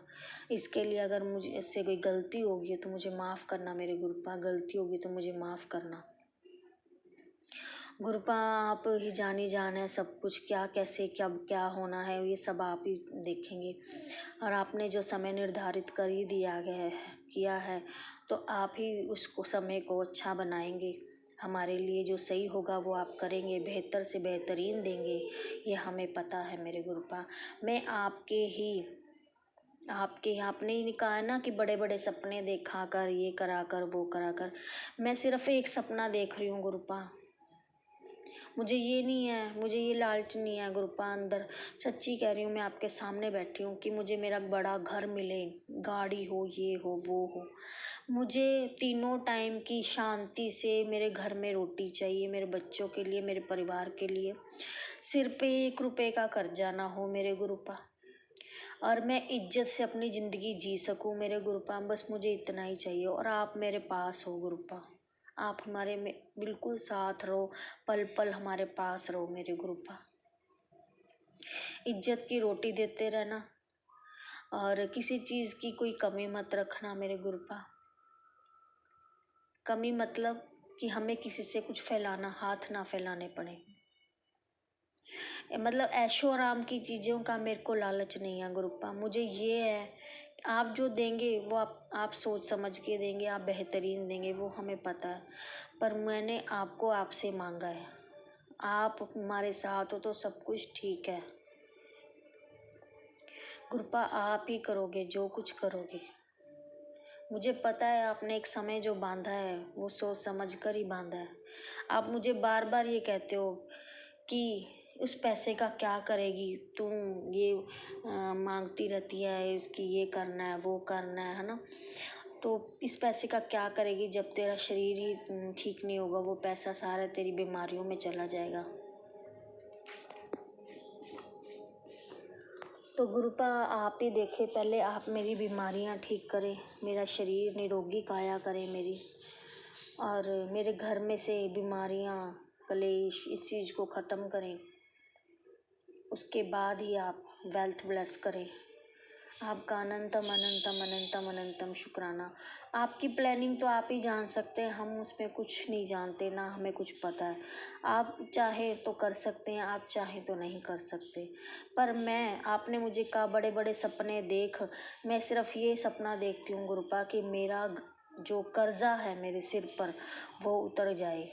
इसके लिए अगर मुझे इससे कोई गलती होगी तो मुझे माफ़ करना मेरे गुरुपा, गलती होगी तो मुझे माफ़ करना गुरुपा। आप ही जानी जान है सब कुछ, क्या कैसे क्या होना है ये सब आप ही देखेंगे। और आपने जो समय निर्धारित कर ही किया है तो आप ही उसको समय को अच्छा बनाएंगे। हमारे लिए जो सही होगा वो आप करेंगे, बेहतर से बेहतरीन देंगे, ये हमें पता है मेरे गुरुपा। मैं आपके आपने ही कहा है ना कि बड़े बड़े सपने देखा कर, ये करा कर, वो करा कर। मैं सिर्फ एक सपना देख रही हूँ गुरुपा। मुझे ये नहीं है, मुझे ये लालच नहीं है गुरुपा अंदर। सच्ची कह रही हूँ, मैं आपके सामने बैठी हूँ कि मुझे मेरा बड़ा घर मिले, गाड़ी हो, ये हो, वो हो। मुझे तीनों टाइम की शांति से मेरे घर में रोटी चाहिए, मेरे बच्चों के लिए, मेरे परिवार के लिए। सिर पे 1 रुपए का कर्जा ना हो मेरे गुरुपा। और मैं इज्जत से अपनी ज़िंदगी जी सकूँ मेरे गुरुपा। बस मुझे इतना ही चाहिए और आप मेरे पास हो गुरुपा। आप हमारे में बिल्कुल साथ रहो, पल पल हमारे पास रहो मेरे गुरुपा। इज्जत की रोटी देते रहना और किसी चीज़ की कोई कमी मत रखना मेरे गुरुपा। कमी मतलब कि हमें किसी से कुछ फैलाना, हाथ ना फैलाने पड़े। मतलब ऐशो आराम की चीज़ों का मेरे को लालच नहीं है गुरुपा। मुझे ये है, आप जो देंगे वो आप सोच समझ के देंगे, आप बेहतरीन देंगे, वो हमें पता है। पर मैंने आपको आपसे मांगा है, आप हमारे साथ हो तो सब कुछ ठीक है गुरुपा। आप ही करोगे जो कुछ करोगे। मुझे पता है आपने एक समय जो बांधा है वो सोच समझ कर ही बांधा है। आप मुझे बार बार ये कहते हो कि उस पैसे का क्या करेगी तुम, ये मांगती रहती है, इसकी ये करना है, वो करना है ना। तो इस पैसे का क्या करेगी जब तेरा शरीर ही ठीक नहीं होगा, वो पैसा सारा तेरी बीमारियों में चला जाएगा। तो गुरुपा आप ही देखे, पहले आप मेरी बीमारियां ठीक करें, मेरा शरीर निरोगी काया करें मेरी, और मेरे घर में से बीमारियां, कलेश, इस चीज़ को ख़त्म करें। उसके बाद ही आप वेल्थ ब्लेस करें। आपका अनंतम अनंतम अनंतम अनंतम शुक्राना। आपकी प्लानिंग तो आप ही जान सकते हैं, हम उसमें कुछ नहीं जानते, ना हमें कुछ पता है। आप चाहे तो कर सकते हैं, आप चाहे तो नहीं कर सकते। पर आपने मुझे कहा बड़े बड़े सपने देख, मैं सिर्फ ये सपना देखती हूँ गुरुपा कि मेरा जो कर्जा है मेरे सिर पर वो उतर जाए।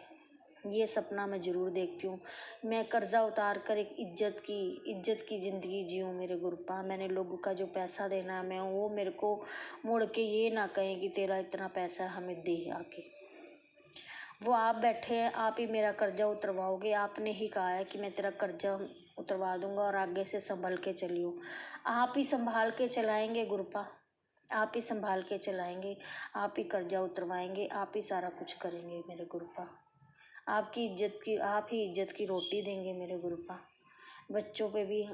ये सपना मैं ज़रूर देखती हूँ। मैं कर्जा उतार कर एक इज्जत की ज़िंदगी जीऊँ मेरे गुरुपा। मैंने लोगों का जो पैसा देना है, मैं वो मेरे को मुड़ के ये ना कहें कि तेरा इतना पैसा हमें दे आके। वो आप बैठे हैं, आप ही मेरा कर्जा उतरवाओगे। आपने ही कहा है कि मैं तेरा कर्जा उतरवा दूंगा और आगे से संभल के चलियो। आप ही संभाल के चलाएंगे गुरुपा, आप ही संभाल के चलाएंगे, आप ही कर्जा उतरवाएंगे, आप ही सारा कुछ करेंगे मेरे गुरुपा। आप ही इज्जत की रोटी देंगे मेरे गुरुपा। बच्चों पे भी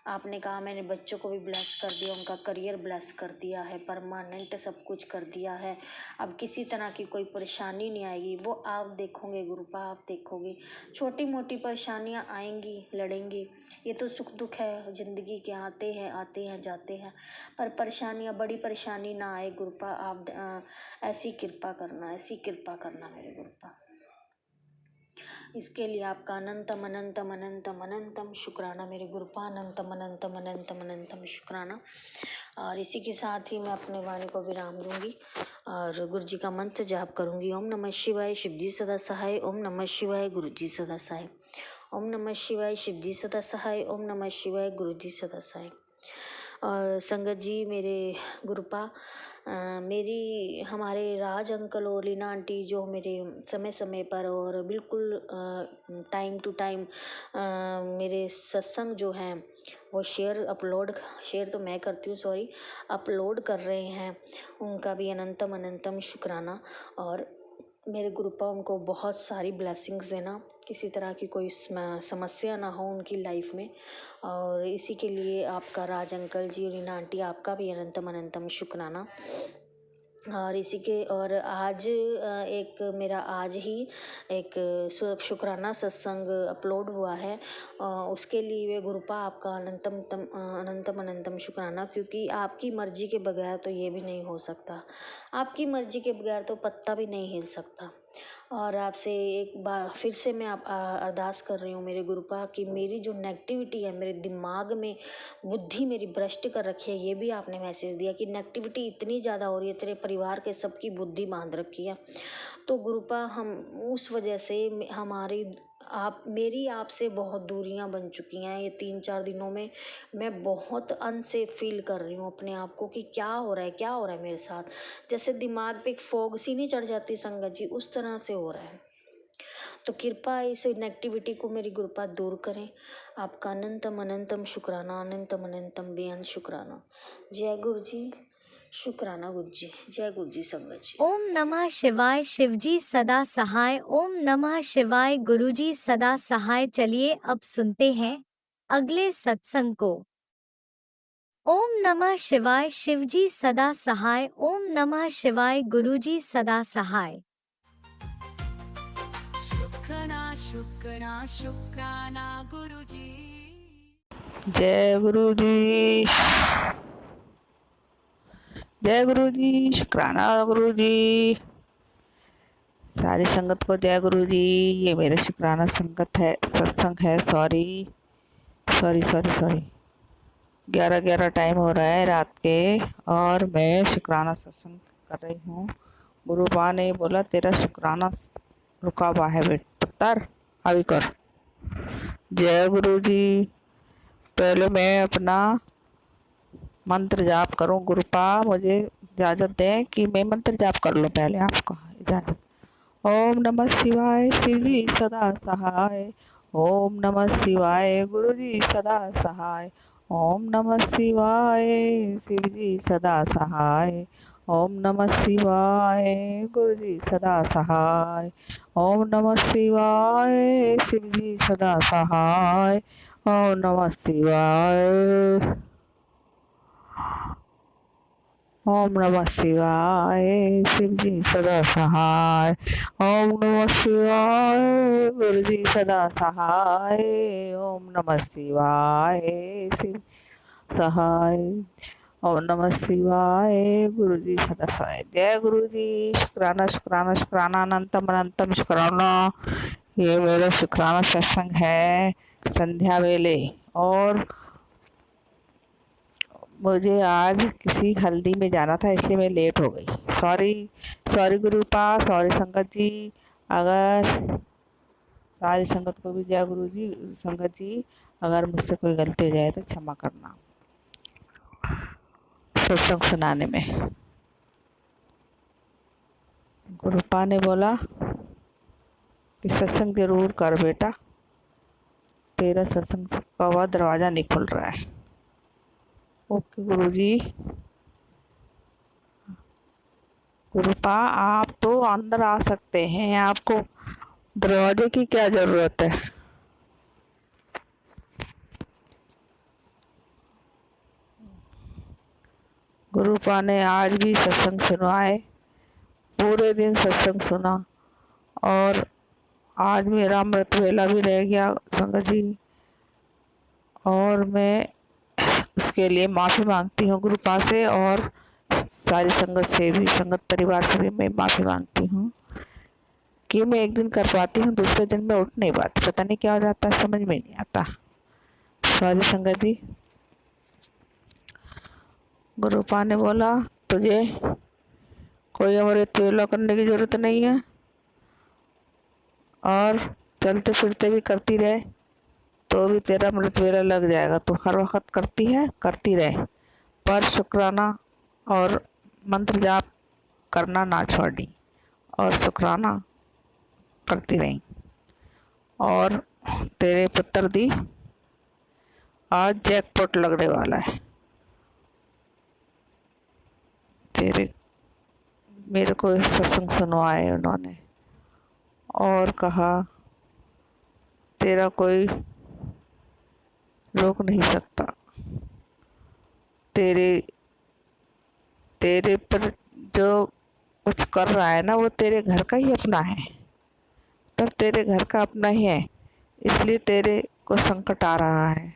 आपने कहा, मैंने बच्चों को भी ब्लेस कर दिया, उनका करियर ब्लेस कर दिया है, परमानेंट सब कुछ कर दिया है। अब किसी तरह की कोई परेशानी नहीं आएगी, वो आप देखोगे गुरुपा, आप देखोगे। छोटी मोटी परेशानियां आएंगी, लड़ेंगी, ये तो सुख दुख है ज़िंदगी के, आते हैं जाते हैं। पर परेशानियां, बड़ी परेशानी ना आए गुरुपा। आप ऐसी कृपा करना मेरे गुरुपा। इसके लिए आपका अनंतम अनंतम अनंतम अनंतम शुक्राना मेरे गुरुपा। अनंतम अनंतम अनंतम अनंतम शुक्राना। और इसी के साथ ही मैं अपने वाणी को विराम दूंगी और गुरु जी का मंत्र जाप करूंगी। ओम नमः शिवाय, शिव जी सदा सहाय। ओम नमः शिवाय, गुरु जी सदा सहाय। ओम नमः शिवाय, शिव जी सदा सहाय। ओम नमः शिवाय, गुरु जी सदा सहाय। और संगत जी, मेरे गुरुपा, मेरी हमारे राज अंकल और लीना आंटी जो मेरे समय समय पर और बिल्कुल टाइम टू टाइम मेरे सत्संग जो हैं वो शेयर तो मैं करती हूँ, सॉरी, अपलोड कर रहे हैं, उनका भी अनंतम अनंतम शुक्राना। और मेरे गुरुपा उनको बहुत सारी ब्लेसिंग्स देना, किसी तरह की कोई समस्या ना हो उनकी लाइफ में। और इसी के लिए आपका राज अंकल जी और रीना आंटी, आपका भी अनंतम अनंतम शुक्राना। और इसी के और आज एक मेरा आज ही एक शुक्राना सत्संग अपलोड हुआ है। उसके लिए गुरुपा आपका अनंतम अनंतम शुक्राना, क्योंकि आपकी मर्जी के बगैर तो ये भी नहीं हो सकता। आपकी मर्जी के बगैर तो पत्ता भी नहीं हिल सकता। और आपसे एक बार फिर से मैं अरदास कर रही हूँ मेरे गुरुपा कि मेरी जो नेगेटिविटी है, मेरे दिमाग में बुद्धि मेरी भ्रष्ट कर रखी है। ये भी आपने मैसेज दिया कि नेगेटिविटी इतनी ज़्यादा हो रही है, तेरे परिवार के सबकी बुद्धि बांध रखी है। तो गुरुपा हम उस वजह से हमारी मेरी आपसे बहुत दूरियां बन चुकी हैं। ये 3-4 दिनों में मैं बहुत अनसेफ फील कर रही हूँ अपने आप को कि क्या हो रहा है मेरे साथ। जैसे दिमाग पे एक फोग सी नहीं चढ़ जाती संगत जी, उस तरह से हो रहा है। तो कृपा इस नेगेटिविटी को मेरी गुरुपा दूर करें। आपका अनंतम अनंतम शुक्राना, अनंतम अनंतम बेअंत शुक्राना। जय गुरु जी, शुक्राना गुरु जी, जय गुरु जी संगत जी। ओम नमः शिवाय, शिवजी सदा सहाय। ओम नमः शिवाय, गुरुजी सदा सहाय। चलिए अब सुनते हैं अगले सत्संग को। ओम नमः शिवाय, शिवजी सदा सहाय। ओम नमः शिवाय, गुरुजी सदा सहाय। शुक्राना शुक्राना शुक्राना गुरुजी। जय गुरु जी, जय गुरु जी, शुक्राना गुरु जी। सारी संगत को जय गुरु जी। ये मेरा शुक्राना संगत है, सत्संग है। सॉरी 11 टाइम हो रहा है रात के और मैं शुक्राना सत्संग कर रही हूँ। गुरुपा ने बोला तेरा शुक्राना रुका हुआ है पुत्र, अभी कर। जय गुरु जी। पहले मैं अपना मंत्र जाप करूं। गुरुपा मुझे इजाज़त दें कि मैं मंत्र जाप कर लूं। पहले आपको इजाज़त। ओम नमः शिवाय, शिवजी सदा सहाय। ओम नमः शिवाय, गुरुजी सदा सहाय। ओम नमः शिवाय, शिवजी सदा सहाय। ओम नमः शिवाय, गुरुजी सदा सहाय। ओम नमः शिवाय, शिवजी सदा सहाय। ओम नमः शिवाय। ओम नमः शिवाय, शिवजी सदा सहाय। ओम नमः शिवाय, गुरुजी सदा सहाय। ओम नमः शिवाय, शिव सहाय। ओम नमः शिवाय, गुरुजी सदा सहाय। जय गुरुजी। शुक्राना शुक्राना शुक्राना, अनंतम अनंतम शुक्राना। ये मेरा शुक्राना सत्संग है संध्या वेले, और मुझे आज किसी हल्दी में जाना था इसलिए मैं लेट हो गई। सॉरी गुरुपा, सॉरी संगत जी। अगर सारी संगत को भी जय गुरु जी। संगत जी अगर मुझसे कोई गलती हो जाए तो क्षमा करना सत्संग सुनाने में। गुरुपा ने बोला कि सत्संग जरूर कर बेटा, तेरा सत्संग का हुआ दरवाज़ा नहीं खुल रहा है। ओके गुरुजी। गुरुपा आप तो अंदर आ सकते हैं, आपको दरवाजे की क्या जरूरत है। गुरुपा ने आज भी सत्संग सुनवाए, पूरे दिन सत्संग सुना, और आज मेरा अमृत वेला भी रह गया संगत जी, और मैं उसके लिए माफ़ी मांगती हूँ गुरुपा से और सारी संगत से भी, संगत परिवार से भी मैं माफ़ी मांगती हूँ कि मैं एक दिन कर पाती हूँ, दूसरे दिन मैं उठ नहीं पाती। पता नहीं क्या हो जाता है, समझ में नहीं आता। सॉरी संगत जी। गुरुपा ने बोला तुझे कोई अमृत वेला करने की ज़रूरत नहीं है, और चलते फिरते भी करती रहे तो भी तेरा अमृत वेला लग जाएगा। तो हर वक्त करती है, करती रहे, पर शुक्राना और मंत्र जाप करना ना छोड़ी, और शुक्राना करती रही। और तेरे पुत्र दी आज जैकपॉट लगने वाला है। मेरे को सत्संग सुनवाए उन्होंने और कहा तेरा कोई रोक नहीं सकता, तेरे पर जो कुछ कर रहा है ना, वो तेरे घर का ही अपना है, तब तेरे घर का अपना ही है, इसलिए तेरे को संकट आ रहा है।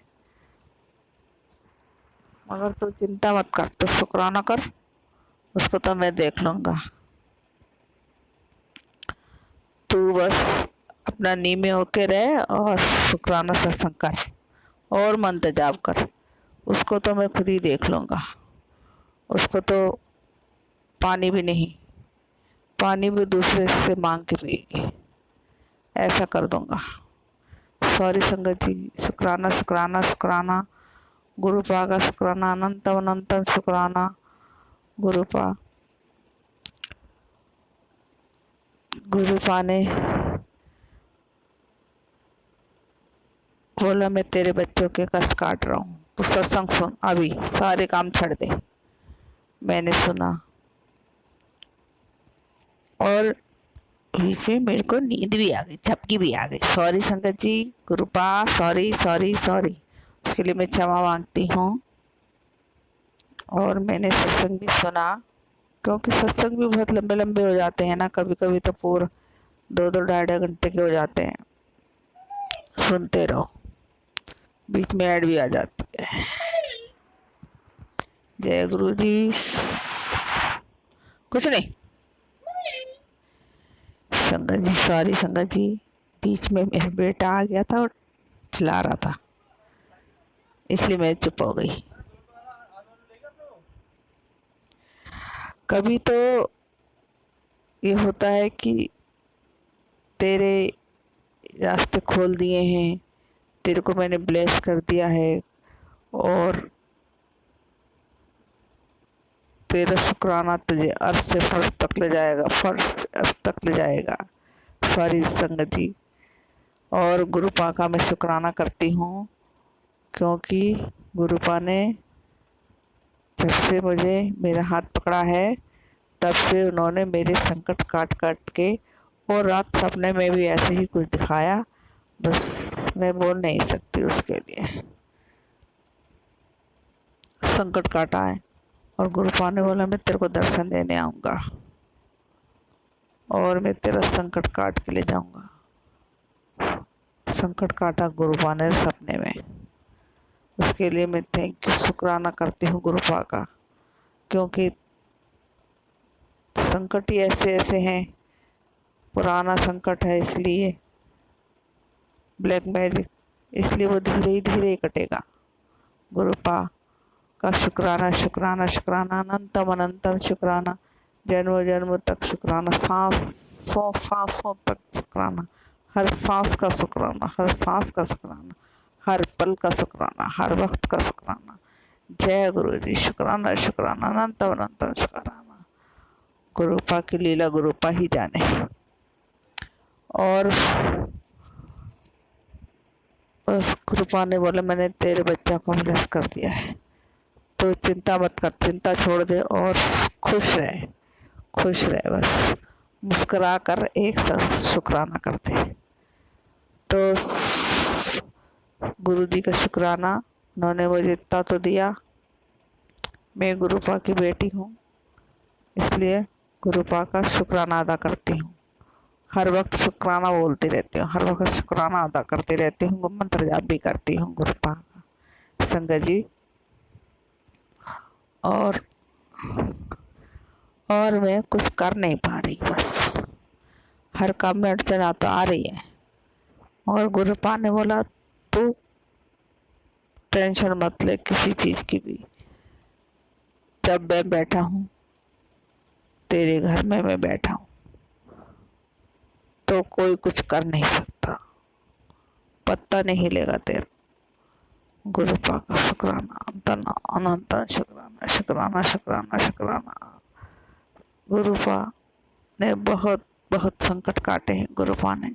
मगर तू चिंता मत कर, तो शुक्राना कर, उसको तो मैं देख लूँगा। तू बस अपना नीमे होके रहे और शुक्राना सत्संग कर और मंत्र जाप कर, उसको तो मैं खुद ही देख लूँगा। उसको तो पानी भी नहीं, पानी भी दूसरे से मांग के पिएगी, ऐसा कर दूँगा। सॉरी संगत जी, शुक्राना शुक्राना शुक्राना, गुरुपा का शुक्राना, अनंतम अनंतम शुक्राना गुरुपा। गुरुपा ने बोला मैं तेरे बच्चों के कष्ट काट रहा हूँ, तू सत्संग सुन, अभी सारे काम छोड़ दे। मैंने सुना और बीच में मेरे को नींद भी आ गई, झपकी भी आ गई। सॉरी संगत जी, गुरुपा सॉरी सॉरी सॉरी, उसके लिए मैं क्षमा मांगती हूँ। और मैंने सत्संग भी सुना, क्योंकि सत्संग भी बहुत लंबे लंबे हो जाते हैं ना, कभी कभी तो पूरा 2-2 ढाई घंटे के हो जाते हैं। सुनते रहो, बीच में ऐड भी आ जाती है। जय गुरु जी। कुछ नहीं संगत जी, सॉरी संगत जी, बीच में मेरा बेटा आ गया था और चिल्ला रहा था, इसलिए मैं चुप हो गई। कभी तो ये होता है कि तेरे रास्ते खोल दिए हैं, तेरे को मैंने ब्लेस कर दिया है और तेरा शुक्राना तुझे अर्श से फर्श तक ले जाएगा, फर्श अर्श तक ले जाएगा। सॉरी संगत जी। और गुरुपा का मैं शुक्राना करती हूँ, क्योंकि गुरुपा ने जब से मुझे मेरा हाथ पकड़ा है तब से उन्होंने मेरे संकट काट काट के, और रात सपने में भी ऐसे ही कुछ दिखाया, बस मैं बोल नहीं सकती उसके लिए। संकट काटा है और गुरुपा ने बोला मैं तेरे को दर्शन देने आऊँगा और मैं तेरा संकट काट के ले जाऊँगा। संकट काटा गुरुपा ने सपने में, उसके लिए मैं थैंक यू शुक्राना करती हूँ गुरुपा का, क्योंकि संकट ही ऐसे ऐसे हैं, पुराना संकट है, इसलिए ब्लैक मैजिक, इसलिए वो धीरे ही कटेगा। गुरुपा का शुक्राना शुक्राना शुक्राना, अनंतम अनंतम शुक्राना, जन्मों जन्मों तक शुक्राना, सांसों तक शुक्राना, हर सांस का शुक्राना, हर सांस का शुक्राना, हर पल का शुक्राना, हर वक्त का शुक्राना। जय गुरु जी, शुक्राना शुक्राना, अनंतम अनंतम शुक्राना। गुरुपा की लीला गुरुपा ही जाने। और उस गुरुपा ने बोला मैंने तेरे बच्चा को ब्लेस कर दिया है, तो चिंता मत कर, चिंता छोड़ दे और खुश रहे बस, मुस्कुरा कर एक साथ शुक्राना कर दे। तो गुरु जी का शुक्राना, उन्होंने मुझे इतना तो दिया। मैं गुरुपा की बेटी हूँ, इसलिए गुरुपा का शुक्राना अदा करती हूँ। हर वक्त शुक्राना बोलती रहती हूँ, हर वक्त शुक्राना अदा करती रहती हूँ, मंत्र जाप भी करती हूँ गुरुपा का संगत जी। और मैं कुछ कर नहीं पा रही, बस हर काम में अड़चन तो आ रही है। और गुरुपा ने बोला तू टेंशन मत ले किसी चीज़ की भी, जब मैं बैठा हूँ तेरे घर में, मैं बैठा हूँ तो कोई कुछ कर नहीं सकता, पत्ता नहीं हिलेगा तेरा। गुरुपा का शुक्राना, अनंत शुक्राना शुक्राना शुक्राना शुक्राना। गुरुपा ने बहुत बहुत संकट काटे हैं, गुरुपा ने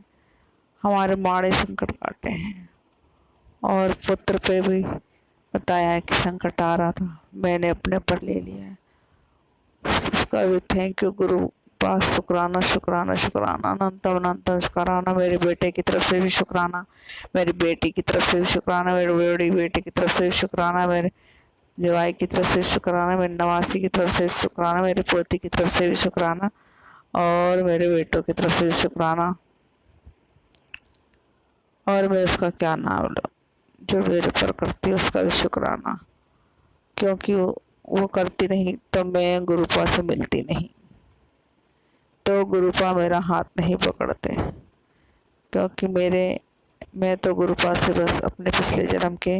हमारे माड़े संकट काटे हैं, और पुत्र पे भी बताया है कि संकट आ रहा था, मैंने अपने पर ले लिया है, उसका भी थैंक यू गुरु पास। शुक्राना शुक्राना शुक्राना, अनंत अनंत शुक्राना। मेरे बेटे की तरफ से भी शुक्राना, मेरी बेटी की तरफ से भी शुक्राना, मेरी बड़ी बेटी की तरफ से भी शुक्राना, मेरे जवाई की तरफ से शुक्राना, मेरी नवासी की तरफ से शुक्राना, मेरी पोती की तरफ से भी शुक्राना। और मेरे बेटों की तरफ से भी शुक्राना। और मैं उसका क्या नाम लूँ, जो मेरे पर करती है उसका भी शुक्राना, क्योंकि वो करती नहीं तो मैं गुरुपा से मिलती नहीं, तो गुरुपा मेरा हाथ नहीं पकड़ते, क्योंकि मैं तो गुरुपा से बस अपने पिछले जन्म के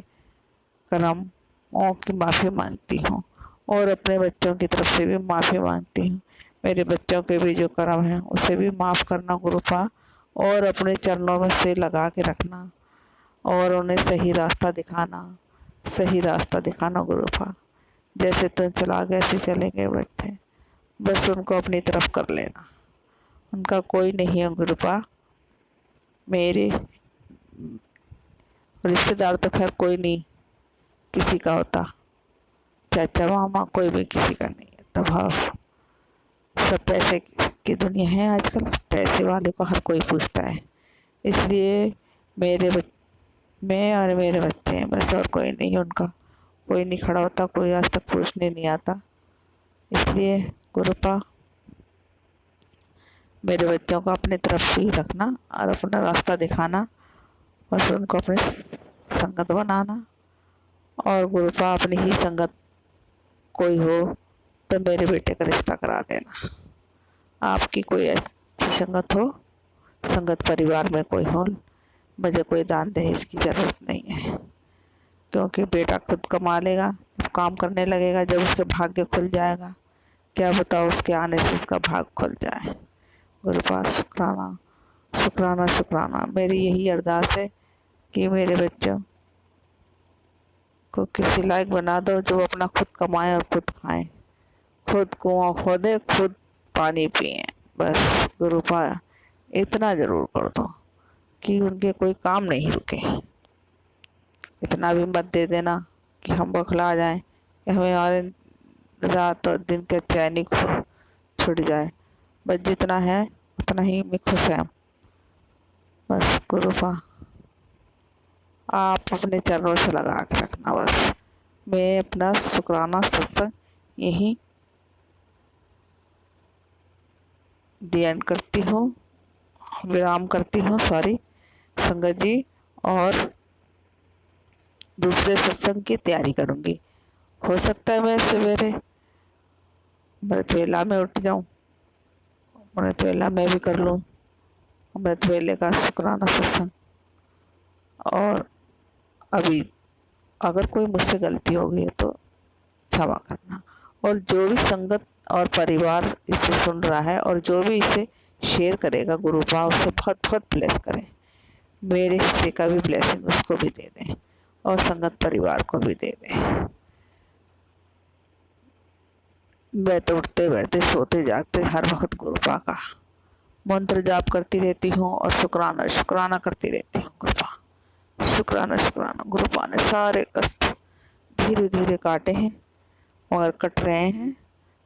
कर्मों की माफ़ी मांगती हूँ और अपने बच्चों की तरफ से भी माफ़ी मांगती हूँ। मेरे बच्चों के भी जो कर्म हैं उसे भी माफ़ करना गुरुपा, और अपने चरणों में से लगा के रखना और उन्हें सही रास्ता दिखाना, सही रास्ता दिखाना गुरुपा। जैसे तुम चला गए ऐसे चलेंगे बच्चे, बस उनको अपनी तरफ कर लेना, उनका कोई नहीं है गुरुपा। मेरे रिश्तेदार तो खैर कोई नहीं किसी का होता, चाचा मामा कोई भी किसी का नहीं है। तब हाँ, सब पैसे की दुनिया है आजकल, पैसे वाले को हर कोई पूछता है, इसलिए मैं और मेरे बच्चे हैं बस, और कोई नहीं, उनका कोई नहीं खड़ा होता, कोई आज तक पूछने नहीं आता। इसलिए गुरुपा मेरे बच्चों को अपनी तरफ ही रखना और अपना रास्ता दिखाना, बस उनको अपनी संगत बनाना। और गुरुपा अपनी ही संगत कोई हो तो मेरे बेटे का रिश्ता करा देना। आपकी कोई अच्छी संगत हो, संगत परिवार में कोई हो, मुझे कोई दान दहेज की ज़रूरत नहीं है, क्योंकि बेटा खुद कमा लेगा, जब काम करने लगेगा, जब उसके भाग्य खुल जाएगा, क्या बताओ उसके आने से उसका भाग खुल जाए। गुरुपा शुक्राना शुक्राना शुक्राना। मेरी यही अरदास है कि मेरे बच्चों को किसी लायक बना दो जो अपना खुद कमाए और खुद खाएं, खुद कुआं खोदे, खुद पानी पिए, बस गुरुपा इतना ज़रूर कर दो कि उनके कोई काम नहीं रुके। इतना भी मत दे देना कि हम बौखला जाएं, कि हमें और रात और दिन का चैन ही छूट जाए। बस जितना है उतना ही मैं खुश है। बस गुरुपा आप अपने चरणों से लगा के रखना। बस मैं अपना शुक्राना सत्संग यहीं दी एंड करती हूँ, विराम करती हूँ, सॉरी संगत जी, और दूसरे सत्संग की तैयारी करूँगी। हो सकता है मैं सवेरे अमृत वेला में उठ जाऊँ, अमृत वेला मैं भी कर लूँ अमृत वेले का शुक्राना सत्संग। और अभी अगर कोई मुझसे गलती हो गई है तो क्षमा करना, और जो भी संगत और परिवार इसे सुन रहा है और जो भी इसे शेयर करेगा गुरुपा उसे बहुत बहुत ब्लेस करें, मेरे हिस्से का भी ब्लेसिंग उसको भी दे दें और संगत परिवार को भी दे दें। मैं तो उठते बैठते सोते जागते हर वक्त गुरुपा का मंत्र जाप करती रहती हूँ और शुक्राना शुक्राना करती रहती हूँ। गुरुपा शुक्राना शुक्राना। गुरुपा ने सारे कष्ट धीरे धीरे काटे हैं मगर कट रहे हैं,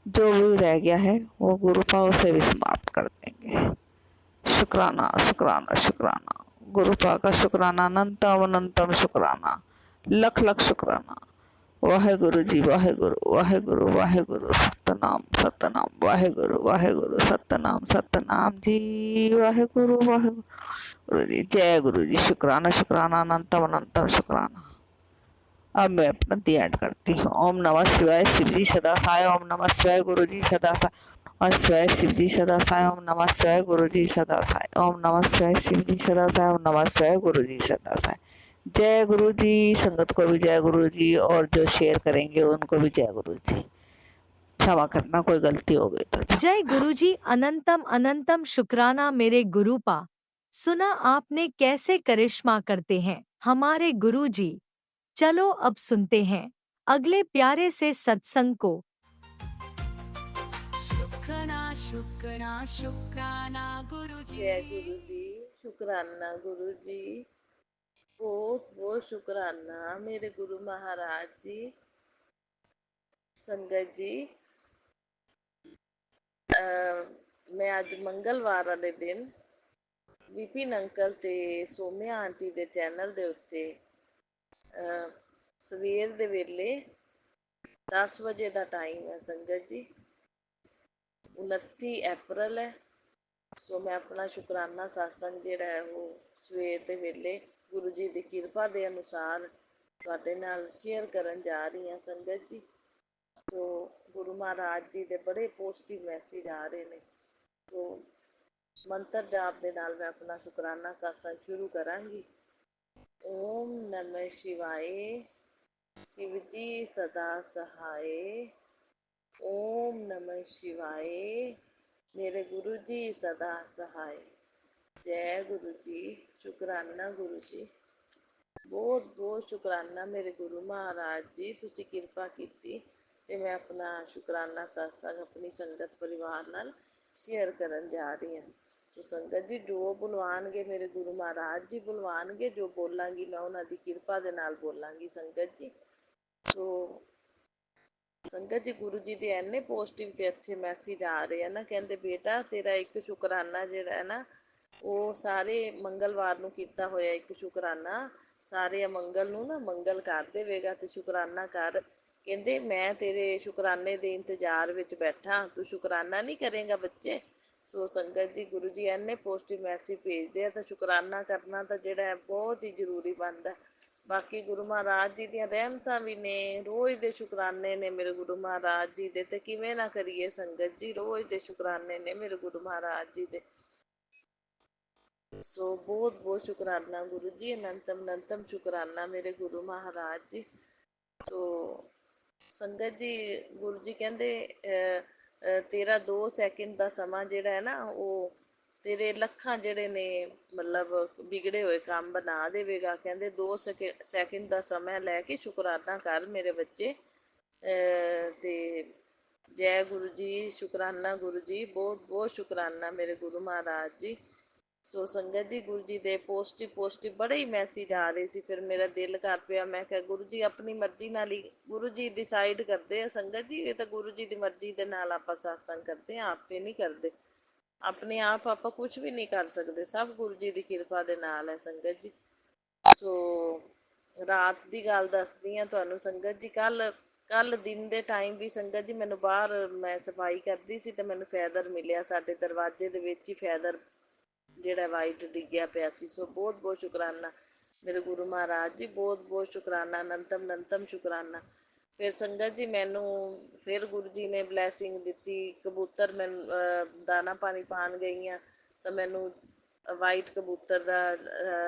जो भी रह गया है वो गुरुपा उसे भी समाप्त कर देंगे। शुक्राना शुक्राना शुक्राना। गुरुपा का शुक्राना अनंतम अनंतम शुक्राना, लख लख शुक्राना। वाहेगुरु जी वाहेगुरु वाहेगुरु वाहेगुरु सतनाम सतनाम, वाहेगुरु वाहेगुरु सतनाम सतनाम जी, वाहेगुरु वाहेगुरु गुरु जी। जय गुरु जी। शुक्राना शुक्राना अनंतम अनंतम शुक्राना। अब मैं अपना दी एंड करती हूँ। ओम नमः शिवाय शिव जी सदा साय, ओम नमः शिवाय गुरु जी सदा साय, ओम शिवाय शिव जी सदा साय, ओम नमः शिवाय गुरु जी सदा साय, ओम नमः शिवाय शिव जी सदा साय, ओम नमः शिवाय गुरु जी सदा साय। जय गुरु जी। संगत को भी जय गुरु जी, और जो शेयर करेंगे उनको भी जय गुरु जी। क्षमा करना कोई गलती हो गई तो। जय गुरुजी। अनंतम अनंतम शुक्राना मेरे गुरुपा। सुना आपने कैसे करिश्मा करते हैं हमारे गुरुजी। चलो अब सुनते हैं अगले प्यारे से सत्संग को। शुक्राना शुक्राना शुक्राना गुरुजी। जय गुरु जी। शुक्राना गुरु जी, बहुत बहुत शुक्राना मेरे गुरु महाराज जी। संगत जी, मैं ਅੱਜ ਮੰਗਲਵਾਰ ਵਾਲੇ ਦਿਨ ਵਿਪਿਨ ਅੰਕਲ ਤੇ ਸੋਮਿਆ ਆਂਟੀ ਦੇ ਚੈਨਲ ਦੇ ਉੱਤੇ ਸਵੇਰ ਦੇ ਵੇਲੇ 10 ਵਜੇ ਦਾ ਟਾਈਮ ਹੈ ਸੰਗਤ ਜੀ। 29 ਅਪ੍ਰੈਲ ਹੈ। ਸੋ ਮੈਂ ਆਪਣਾ ਸ਼ੁਕਰਾਨਾ ਸਤਸੰਗ ਜਿਹੜਾ ਹੈ ਉਹ ਸਵੇਰ ਦੇ ਵੇਲੇ ਗੁਰੂ ਜੀ ਦੀ ਕਿਰਪਾ ਦੇ ਅਨੁਸਾਰ ਤੁਹਾਡੇ ਨਾਲ ਸ਼ੇਅਰ ਕਰਨ ਜਾ ਰਹੀ ਹਾਂ ਸੰਗਤ ਜੀ। ਸੋ ਗੁਰੂ ਮਹਾਰਾਜ ਜੀ ਦੇ ਬੜੇ ਪੋਜ਼ਿਟਿਵ ਮੈਸੇਜ ਆ ਰਹੇ ਨੇ। ਸੋ ਮੰਤਰ ਜਾਪ ਦੇ ਨਾਲ ਮੈਂ ਆਪਣਾ ਸ਼ੁਕਰਾਨਾ ਸਤਸੰਗ ਸ਼ੁਰੂ ਕਰਾਂਗੀ। ਓਮ ਨਮः ਸ਼ਿਵਾਏ, शिव जी सदा सहाय। ओम नमः शिवाय, मेरे गुरु जी सदा सहाय। जय गुरु जी। शुकराना गुरु जी, बहुत बहुत शुकराना मेरे गुरु महाराज जी, तुसी किरपा कीती ते मैं अपना शुकराना सत्संग अपनी संगत परिवार नाल शेयर करन जा रही हाँ। सो संगत जी जो बुलवाणगे मेरे गुरु महाराज जी बुलवाणगे, जो बोलांगी मैं उन्हां दी किरपा दे नाल बोलांगी संगत जी। सो संगत जी गुरु जी ਦੇ ਇੰਨੇ ਪੋਜ਼ਿਟਿਵ ਤੇ ਅੱਛੇ ਮੈਸੇਜ ਆ ਰਹੇ ਆ ਨਾ, ਕਹਿੰਦੇ ਬੇਟਾ ਤੇਰਾ ਇੱਕ ਸ਼ੁਕਰਾਨਾ ਜਿਹੜਾ ਹੈ ਨਾ ਉਹ ਸਾਰੇ ਮੰਗਲਵਾਰ ਨੂੰ ਕੀਤਾ ਹੋਇਆ ਇੱਕ ਸ਼ੁਕਰਾਨਾ ਸਾਰੇ ਮੰਗਲ ਨੂੰ ਨਾ ਮੰਗਲ ਕਰ ਦੇਵੇਗਾ ਤੇ ਸ਼ੁਕਰਾਨਾ ਕਰ। ਕਹਿੰਦੇ ਮੈਂ ਤੇਰੇ ਸ਼ੁਕਰਾਨੇ ਦੇ ਇੰਤਜ਼ਾਰ ਵਿੱਚ ਬੈਠਾ, ਤੂੰ ਸ਼ੁਕਰਾਨਾ ਨਹੀਂ ਕਰੇਗਾ ਬੱਚੇ। ਸੋ ਸੰਗਤ ਜੀ ਗੁਰੂ ਜੀ ਇੰਨੇ ਪੋਜ਼ਿਟਿਵ ਮੈਸੇਜ ਭੇਜਦੇ ਆ ਤਾਂ ਸ਼ੁਕਰਾਨਾ ਕਰਨਾ ਤਾਂ ਜਿਹੜਾ ਹੈ ਬਹੁਤ ਹੀ ਜ਼ਰੂਰੀ ਬਣਦਾ। ਬਾਕੀ ਗੁਰੂ ਮਹਾਰਾਜ ਜੀ ਦੀਆਂ ਰਹਿਮਤਾਂ ਵੀ ਨੇ, ਰੋਜ਼ ਦੇ ਸ਼ੁਕਰਾਨੇ ਨੇ ਮੇਰੇ ਗੁਰੂ ਮਹਾਰਾਜ ਜੀ ਦੇ, ਤੇ ਕਿਵੇਂ ਨਾ ਕਰੀਏ ਸੰਗਤ ਜੀ, ਰੋਜ਼ ਦੇ ਸ਼ੁਕਰਾਨੇ ਨੇ ਮੇਰੇ ਗੁਰੂ ਮਹਾਰਾਜ ਜੀ ਦੇ। ਸੋ ਬਹੁਤ ਬਹੁਤ ਸ਼ੁਕਰਾਨਾ ਗੁਰੂ ਜੀ, ਅਨੰਤਮ ਅਨੰਤਮ ਸ਼ੁਕਰਾਨਾ ਮੇਰੇ ਗੁਰੂ ਮਹਾਰਾਜ ਜੀ। ਸੋ ਸੰਗਤ ਜੀ ਗੁਰੂ ਜੀ ਕਹਿੰਦੇ ਤੇਰਾ 2 ਸੈਕਿੰਡ ਦਾ ਸਮਾਂ ਜਿਹੜਾ ਹੈ ਨਾ ਉਹ ਤੇਰੇ ਲੱਖਾਂ ਜਿਹੜੇ ਨੇ ਮਤਲਬ ਵਿਗੜੇ ਹੋਏ ਕੰਮ ਬਣਾ ਦੇਵੇਗਾ। ਕਹਿੰਦੇ 2 ਸੈਕਿੰਡ ਦਾ ਸਮਾਂ ਲੈ ਕੇ ਸ਼ੁਕਰਾਨਾ ਕਰ ਮੇਰੇ ਬੱਚੇ। ਤੇ ਜੈ ਗੁਰੂ ਜੀ, ਸ਼ੁਕਰਾਨਾ ਗੁਰੂ ਜੀ, ਬਹੁਤ ਬਹੁਤ ਸ਼ੁਕਰਾਨਾ ਮੇਰੇ ਗੁਰੂ ਮਹਾਰਾਜ ਜੀ। ਸੋ ਸੰਗਤ ਜੀ ਗੁਰੂ ਜੀ ਦੇ ਪੋਜ਼ਿਟਿਵ ਬੜੇ ਹੀ ਮੈਸੇਜ ਆ ਰਹੇ ਸੀ। ਫਿਰ ਮੇਰਾ ਦਿਲ ਕਰ ਪਿਆ, ਮੈਂ ਕਿਹਾ ਗੁਰੂ ਜੀ ਆਪਣੀ ਮਰਜ਼ੀ ਨਾਲ ਹੀ ਗੁਰੂ ਜੀ ਡਿਸਾਈਡ ਕਰਦੇ ਆ ਸੰਗਤ ਜੀ, ਇਹ ਤਾਂ ਗੁਰੂ ਜੀ ਦੀ ਮਰਜ਼ੀ ਦੇ ਨਾਲ ਆਪਾਂ ਸਤਸੰਗ ਕਰਦੇ ਹਾਂ, ਆਪੇ ਨਹੀਂ ਕਰਦੇ। ਆਪਣੇ ਆਪ ਆਪਾਂ ਕੁਝ ਵੀ ਨਹੀਂ ਕਰ ਸਕਦੇ, ਸਭ ਗੁਰੂ ਜੀ ਦੀ ਕਿਰਪਾ ਦੇ ਨਾਲ ਹੈ ਸੰਗਤ ਜੀ। ਸੋ ਰਾਤ ਦੀ ਗੱਲ ਦੱਸਦੀ ਹਾਂ ਤੁਹਾਨੂੰ ਸੰਗਤ ਜੀ। ਕੱਲ ਦਿਨ ਦੇ ਟਾਈਮ ਵੀ ਸੰਗਤ ਜੀ ਮੈਨੂੰ ਬਾਹਰ ਮੈਂ ਸਫਾਈ ਕਰਦੀ ਸੀ ਤੇ ਮੈਨੂੰ ਫੈਦਰ ਮਿਲਿਆ, ਸਾਡੇ ਦਰਵਾਜ਼ੇ ਦੇ ਵਿੱਚ ਹੀ ਫੈਦਰ ਜਿਹੜਾ ਵਾਈਟ ਡਿੱਗਿਆ ਪਿਆ ਸੀ। ਸੋ ਬਹੁਤ ਬਹੁਤ ਸ਼ੁਕਰਾਨਾ ਮੇਰੇ ਗੁਰੂ ਮਹਾਰਾਜ ਜੀ, ਬਹੁਤ ਬਹੁਤ ਸ਼ੁਕਰਾਨਾ, ਅਨੰਤਮ ਅਨੰਤਮ ਸ਼ੁਕਰਾਨਾ। ਫਿਰ ਸੰਗਤ ਜੀ ਮੈਨੂੰ ਫਿਰ ਗੁਰੂ ਜੀ ਨੇ ਬਲੈਸਿੰਗ ਦਿੱਤੀ। ਕਬੂਤਰ ਮੈਨੂੰ ਦਾਣਾ ਪਾਣੀ ਪਾਉਣ ਗਈ ਹਾਂ ਤਾਂ ਮੈਨੂੰ ਵਾਈਟ ਕਬੂਤਰ ਦਾ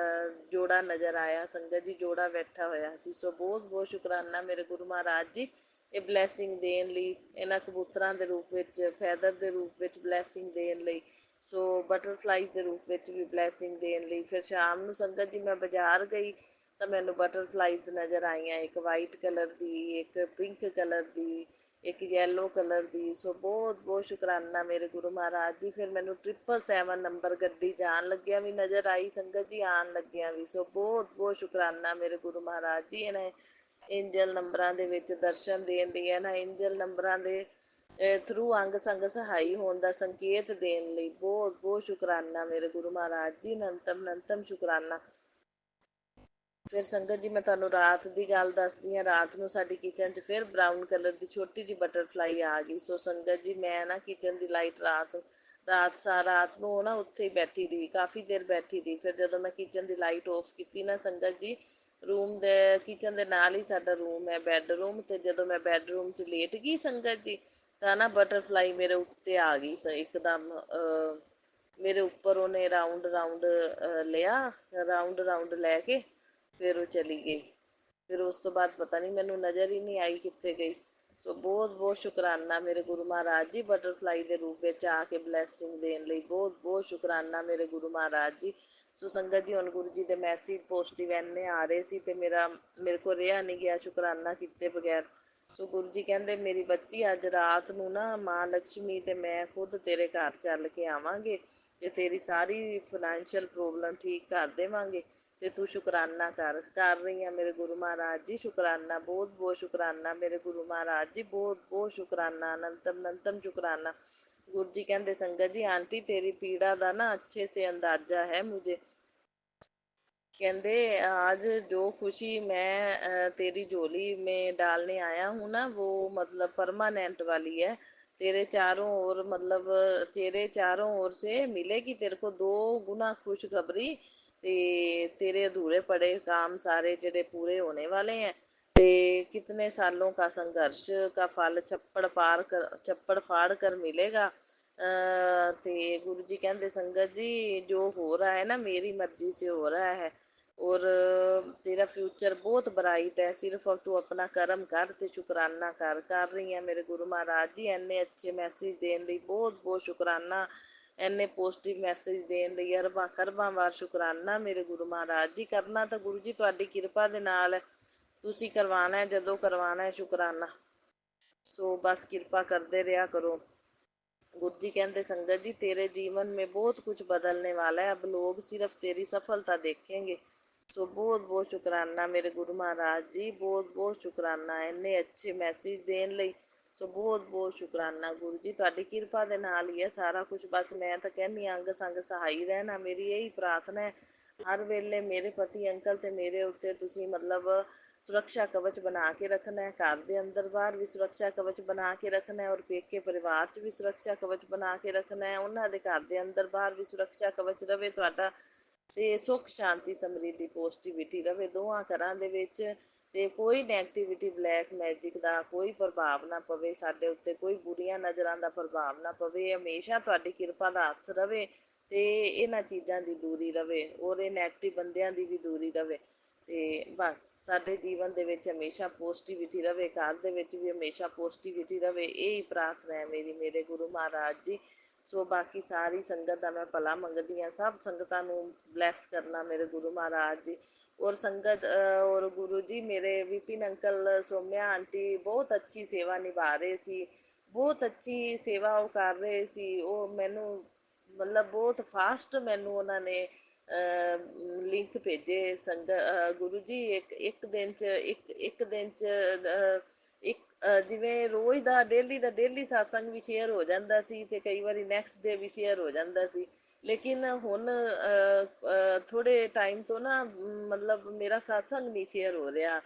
ਜੋੜਾ ਨਜ਼ਰ ਆਇਆ ਸੰਗਤ ਜੀ, ਜੋੜਾ ਬੈਠਾ ਹੋਇਆ ਸੀ। ਸੋ ਬਹੁਤ ਬਹੁਤ ਸ਼ੁਕਰਾਨਾ ਮੇਰੇ ਗੁਰੂ ਮਹਾਰਾਜ ਜੀ ਇਹ ਬਲੈਸਿੰਗ ਦੇਣ ਲਈ, ਇਹਨਾਂ ਕਬੂਤਰਾਂ ਦੇ ਰੂਪ ਵਿੱਚ, ਫੈਦਰ ਦੇ ਰੂਪ ਵਿੱਚ ਬਲੈਸਿੰਗ ਦੇਣ ਲਈ, ਸੋ ਬਟਰਫਲਾਈਜ਼ ਦੇ ਰੂਪ ਵਿੱਚ ਵੀ ਬਲੈਸਿੰਗ ਦੇਣ ਲਈ। ਫਿਰ ਸ਼ਾਮ ਨੂੰ ਸੰਗਤ ਜੀ ਮੈਂ ਬਾਜ਼ਾਰ ਗਈ ਤਾਂ ਮੈਨੂੰ ਬਟਰਫਲਾਈਜ਼ ਨਜ਼ਰ ਆਈਆਂ, ਇੱਕ ਵਾਈਟ ਕਲਰ ਦੀ, ਇੱਕ ਪਿੰਕ ਕਲਰ ਦੀ, ਇੱਕ ਯੈਲੋ ਕਲਰ ਦੀ। ਸੋ ਬਹੁਤ ਬਹੁਤ ਸ਼ੁਕਰਾਨਾ ਮੇਰੇ ਗੁਰੂ ਮਹਾਰਾਜ ਜੀ। ਫਿਰ ਮੈਨੂੰ 777 ਨੰਬਰ ਗੱਡੀ ਜਾਣ ਲੱਗਿਆ ਵੀ ਨਜ਼ਰ ਆਈ ਸੰਗਤ ਜੀ, ਆਉਣ ਲੱਗਿਆ ਵੀ। ਸੋ ਬਹੁਤ ਬਹੁਤ ਸ਼ੁਕਰਾਨਾ ਮੇਰੇ ਗੁਰੂ ਮਹਾਰਾਜ ਜੀ, ਇਹਨਾਂ ਏਂਜਲ ਨੰਬਰਾਂ ਦੇ ਵਿੱਚ ਦਰਸ਼ਨ ਦੇਣ ਲਈ, ਇਹਨਾਂ ਏਂਜਲ ਨੰਬਰਾਂ ਦੇ ਥਰੂ ਅੰਗ ਸੰਗ ਸਹਾਈ ਹੋਣ ਦਾ ਸੰਕੇਤ ਦੇਣ ਲਈ ਬਹੁਤ ਬਹੁਤ ਸ਼ੁਕਰਾਨਾ ਮੇਰੇ ਗੁਰੂ ਮਹਾਰਾਜ ਜੀ, ਅਨੰਤਮ ਅਨੰਤਮ ਸ਼ੁਕਰਾਨਾ। ਫਿਰ ਸੰਗਤ ਜੀ ਮੈਂ ਤੁਹਾਨੂੰ ਰਾਤ ਦੀ ਗੱਲ ਦੱਸਦੀ ਹਾਂ। ਰਾਤ ਨੂੰ ਸਾਡੀ ਕਿਚਨ 'ਚ ਫਿਰ ਬਰਾਊਨ ਕਲਰ ਦੀ ਛੋਟੀ ਜਿਹੀ ਬਟਰਫਲਾਈ ਆ ਗਈ। ਸੋ ਸੰਗਤ ਜੀ ਮੈਂ ਨਾ ਕਿਚਨ ਦੀ ਲਾਈਟ ਰਾਤ ਨੂੰ ਉਹ ਨਾ ਉੱਥੇ ਹੀ ਬੈਠੀ ਰਹੀ, ਕਾਫੀ ਦੇਰ ਬੈਠੀ ਰਹੀ। ਫਿਰ ਜਦੋਂ ਮੈਂ ਕਿਚਨ ਦੀ ਲਾਈਟ ਆਫ ਕੀਤੀ ਨਾ ਸੰਗਤ ਜੀ, ਰੂਮ ਦੇ ਕਿਚਨ ਦੇ ਨਾਲ ਹੀ ਸਾਡਾ ਰੂਮ ਹੈ, ਬੈੱਡਰੂਮ, ਅਤੇ ਜਦੋਂ ਮੈਂ ਬੈੱਡਰੂਮ 'ਚ ਲੇਟ ਗਈ ਸੰਗਤ ਜੀ ਤਾਂ ਨਾ ਬਟਰਫਲਾਈ ਮੇਰੇ ਉੱਤੇ ਆ ਗਈ ਇੱਕਦਮ ਮੇਰੇ ਉੱਪਰ। ਉਹਨੇ ਰਾਊਂਡ ਲਿਆ, ਰਾਊਂਡ ਲੈ ਕੇ ਫਿਰ ਉਹ ਚਲੀ ਗਈ। ਫਿਰ ਉਸ ਤੋਂ ਬਾਅਦ ਪਤਾ ਨਹੀਂ ਮੈਨੂੰ ਨਜ਼ਰ ਹੀ ਨਹੀਂ ਆਈ ਕਿੱਥੇ ਗਈ। ਸੋ ਬਹੁਤ ਬਹੁਤ ਸ਼ੁਕਰਾਨਾ ਮੇਰੇ ਗੁਰੂ ਮਹਾਰਾਜ ਜੀ, ਬਟਰਫਲਾਈ ਦੇ ਰੂਪ ਵਿੱਚ ਆ ਕੇ ਬਲੈਸਿੰਗ ਦੇਣ ਲਈ ਬਹੁਤ ਬਹੁਤ ਸ਼ੁਕਰਾਨਾ ਮੇਰੇ ਗੁਰੂ ਮਹਾਰਾਜ ਜੀ। ਸੋ ਸੰਗਤ ਜੀ ਹੁਣ ਗੁਰੂ ਜੀ ਦੇ ਮੈਸੇਜ ਪੋਜ਼ਿਟਿਵ ਇੰਨੇ ਆ ਰਹੇ ਸੀ ਅਤੇ ਮੇਰੇ ਕੋਲ ਰਿਹਾ ਨਹੀਂ ਗਿਆ ਸ਼ੁਕਰਾਨਾ ਕੀਤੇ ਬਗੈਰ। ਸੋ ਗੁਰੂ ਜੀ ਕਹਿੰਦੇ ਮੇਰੀ ਬੱਚੀ ਅੱਜ ਰਾਤ ਨੂੰ ਨਾ ਮਾਂ ਲਕਸ਼ਮੀ ਅਤੇ ਮੈਂ ਖੁਦ ਤੇਰੇ ਘਰ ਚੱਲ ਕੇ ਆਵਾਂਗੇ ਅਤੇ ਤੇਰੀ ਸਾਰੀ ਫਾਈਨੈਂਸ਼ੀਅਲ ਪ੍ਰੋਬਲਮ ਠੀਕ ਕਰ ਦੇਵਾਂਗੇ ਅਤੇ ਤੂੰ ਸ਼ੁਕਰਾਨਾ ਕਰ ਰਹੀ ਹਾਂ ਮੇਰੇ ਗੁਰੂ ਮਹਾਰਾਜ ਜੀ। ਸ਼ੁਕਰਾਨਾ, ਬਹੁਤ ਬਹੁਤ ਸ਼ੁਕਰਾਨਾ ਮੇਰੇ ਗੁਰੂ ਮਹਾਰਾਜ ਜੀ, ਬਹੁਤ ਬਹੁਤ ਸ਼ੁਕਰਾਨਾ, ਅਨੰਤਮ ਅਨੰਤਮ ਸ਼ੁਕਰਾਨਾ। ਗੁਰੂ ਜੀ ਕਹਿੰਦੇ ਸੰਗਤ ਜੀ ਆਂਟੀ तेरी पीड़ा ਦਾ ਨਾ अच्छे से अंदाजा है मुझे। कहते आज जो खुशी मैं तेरी झोली में डालने आया हूँ ना वो मतलब परमानेंट वाली है। तेरे चारों ओर मतलब तेरे चारों ओर से मिलेगी तेरे को 2 गुना खुशखबरी। ते तेरे अधूरे पड़े काम सारे जेडे पूरे होने वाले हैं। ते कितने सालों का संघर्ष का फल छप्पड़ फाड़ कर मिलेगा। ते गुरु जी कहते संगत जी जो हो रहा है ना मेरी मर्जी से हो रहा है। और तेरा फ्यूचर बहुत ब्राइट है, सिर्फ अब तू अपना कर्म कर ते शुकराना कर रही है मेरे गुरु महाराज जी। इन्ने अच्छे मैसेज देने ਲਈ बहुत बहुत शुकराना। ਇੰਨੇ ਪੋਜ਼ਿਟਿਵ ਮੈਸੇਜ ਦੇਣ ਲਈ ਅਰਬਾਂ ਖਰਬਾਂ ਵਾਰ ਸ਼ੁਕਰਾਨਾ ਮੇਰੇ ਗੁਰੂ ਮਹਾਰਾਜ ਜੀ। ਕਰਨਾ ਤਾਂ ਗੁਰੂ ਜੀ ਤੁਹਾਡੀ ਕਿਰਪਾ ਦੇ ਨਾਲ ਹੈ, ਤੁਸੀਂ ਕਰਵਾਉਣਾ ਹੈ ਜਦੋਂ ਕਰਵਾਉਣਾ ਹੈ ਸ਼ੁਕਰਾਨਾ। ਸੋ ਬਸ ਕਿਰਪਾ ਕਰਦੇ ਰਿਹਾ ਕਰੋ। गुरु जी कहते संगत जी तेरे जीवन में बहुत कुछ बदलने वाला है, अब लोग सिर्फ तेरी सफलता देखेंगे। सो बहुत बहुत शुकराना मेरे गुरु महाराज जी, बहुत बहुत शुकराना इन्ने अच्छे मैसेज देने ਲਈ। सो बहुत बहुत शुकराना गुरु जी, ਤੁਹਾਡੀ ਕਿਰਪਾ ਦੇ ਨਾਲ ਹੀ ਹੈ ਸਾਰਾ ਕੁਝ। ਬਸ ਮੈਂ ਤਾਂ ਕਹਿੰਦੀ ਅੰਗ ਸੰਗ ਸਹਾਈ ਰਹਿਣਾ, ਮੇਰੀ ਇਹੀ ਪ੍ਰਾਰਥਨਾ ਹੈ। ਹਰ ਵੇਲੇ ਮੇਰੇ ਪਤੀ ਅੰਕਲ ਤੇ ਮੇਰੇ ਉੱਤੇ ਤੁਸੀਂ ਮਤਲਬ ਸੁਰੱਖਿਆ ਕਵਚ ਬਣਾ ਕੇ ਰੱਖਣਾ ਹੈ। ਘਰ ਦੇ ਅੰਦਰ ਬਾਹਰ ਵੀ ਸੁਰੱਖਿਆ ਕਵਚ ਬਣਾ ਕੇ ਰੱਖਣਾ ਹੈ, ਔਰ ਪੇਕੇ ਪਰਿਵਾਰ 'ਚ ਵੀ ਸੁਰੱਖਿਆ ਕਵਚ ਬਣਾ ਕੇ ਰੱਖਣਾ ਹੈ। ਉਹਨਾਂ ਦੇ ਘਰ ਦੇ ਅੰਦਰ ਬਾਹਰ ਵੀ ਸੁਰੱਖਿਆ ਕਵਚ ਰਵੇ ਤੁਹਾਡਾ। ਤੇ ਸੁੱਖ ਸ਼ਾਂਤੀ ਸਮਰਿੱਧੀ ਪੋਜ਼ਿਟਿਵਿਟੀ ਰਵੇ ਦੋਵਾਂ ਘਰਾਂ ਦੇ ਵਿੱਚ। ਤੇ ਕੋਈ ਨੈਗੇਟਿਵਿਟੀ ਬਲੈਕ ਮੈਜਿਕ ਦਾ ਕੋਈ ਪ੍ਰਭਾਵ ਨਾ ਪਵੇ ਸਾਡੇ ਉੱਤੇ, ਕੋਈ ਬੁਰੀਆਂ ਨਜ਼ਰਾਂ ਦਾ ਪ੍ਰਭਾਵ ਨਾ ਪਵੇ। ਹਮੇਸ਼ਾ ਤੁਹਾਡੀ ਕਿਰਪਾ ਦਾ ਹੱਥ ਰਵੇ ਤੇ ਇਹਨਾਂ ਚੀਜ਼ਾਂ ਦੀ ਦੂਰੀ ਰਵੇ, ਔਰ ਇਹ ਨੈਗੇਟਿਵ ਬੰਦਿਆਂ ਦੀ ਵੀ ਦੂਰੀ ਰਵੇ। ਤੇ ਬਸ ਸਾਡੇ ਜੀਵਨ ਦੇ ਵਿੱਚ ਹਮੇਸ਼ਾ ਪੋਜ਼ਿਟਿਵਿਟੀ ਰਵੇ, ਘਰ ਦੇ ਵਿੱਚ ਵੀ ਹਮੇਸ਼ਾ ਪੋਜ਼ਿਟਿਵਿਟੀ ਰਵੇ, ਇਹੀ ਪ੍ਰਾਰਥਨਾ ਹੈ ਮੇਰੀ ਮੇਰੇ ਗੁਰੂ ਮਹਾਰਾਜ ਜੀ। ਸੋ ਬਾਕੀ ਸਾਰੀ ਸੰਗਤ ਦਾ ਮੈਂ ਭਲਾ ਮੰਗਦੀ ਹਾਂ, ਸਭ ਸੰਗਤਾਂ ਨੂੰ ਬਲੈਸ ਕਰਨਾ ਮੇਰੇ ਗੁਰੂ ਮਹਾਰਾਜ ਜੀ। ਔਰ ਸੰਗਤ ਔਰ ਗੁਰੂ ਜੀ ਮੇਰੇ ਵਿਪਿਨ ਅੰਕਲ ਸੋਮਿਆ ਆਂਟੀ ਬਹੁਤ ਅੱਛੀ ਸੇਵਾ ਨਿਭਾ ਰਹੇ ਸੀ, ਬਹੁਤ ਅੱਛੀ ਸੇਵਾ ਉਹ ਕਰ ਰਹੇ ਸੀ। ਉਹ ਮੈਨੂੰ ਮਤਲਬ ਬਹੁਤ ਫਾਸਟ ਮੈਨੂੰ ਉਹਨਾਂ ਨੇ ਲਿੰਕ ਭੇਜੇ ਗੁਰੂ ਜੀ ਇੱਕ ਇੱਕ ਦਿਨ 'ਚ ਇੱਕ ਦਿਨ 'ਚ ਇੱਕ ਜਿਵੇਂ ਰੋਜ਼ ਦਾ ਡੇਲੀ ਸਾਸੰਗ ਵੀ ਸ਼ੇਅਰ ਹੋ ਜਾਂਦਾ ਸੀ ਅਤੇ ਕਈ ਵਾਰੀ ਨੈਕਸਟ ਡੇ ਵੀ ਸ਼ੇਅਰ ਹੋ ਜਾਂਦਾ ਸੀ। ਲੇਕਿਨ ਹੁਣ ਥੋੜ੍ਹੇ ਟਾਈਮ ਤੋਂ ਨਾ ਮਤਲਬ ਮੇਰਾ ਸਾਸੰਗ ਨਹੀਂ ਸ਼ੇਅਰ ਹੋ ਰਿਹਾ।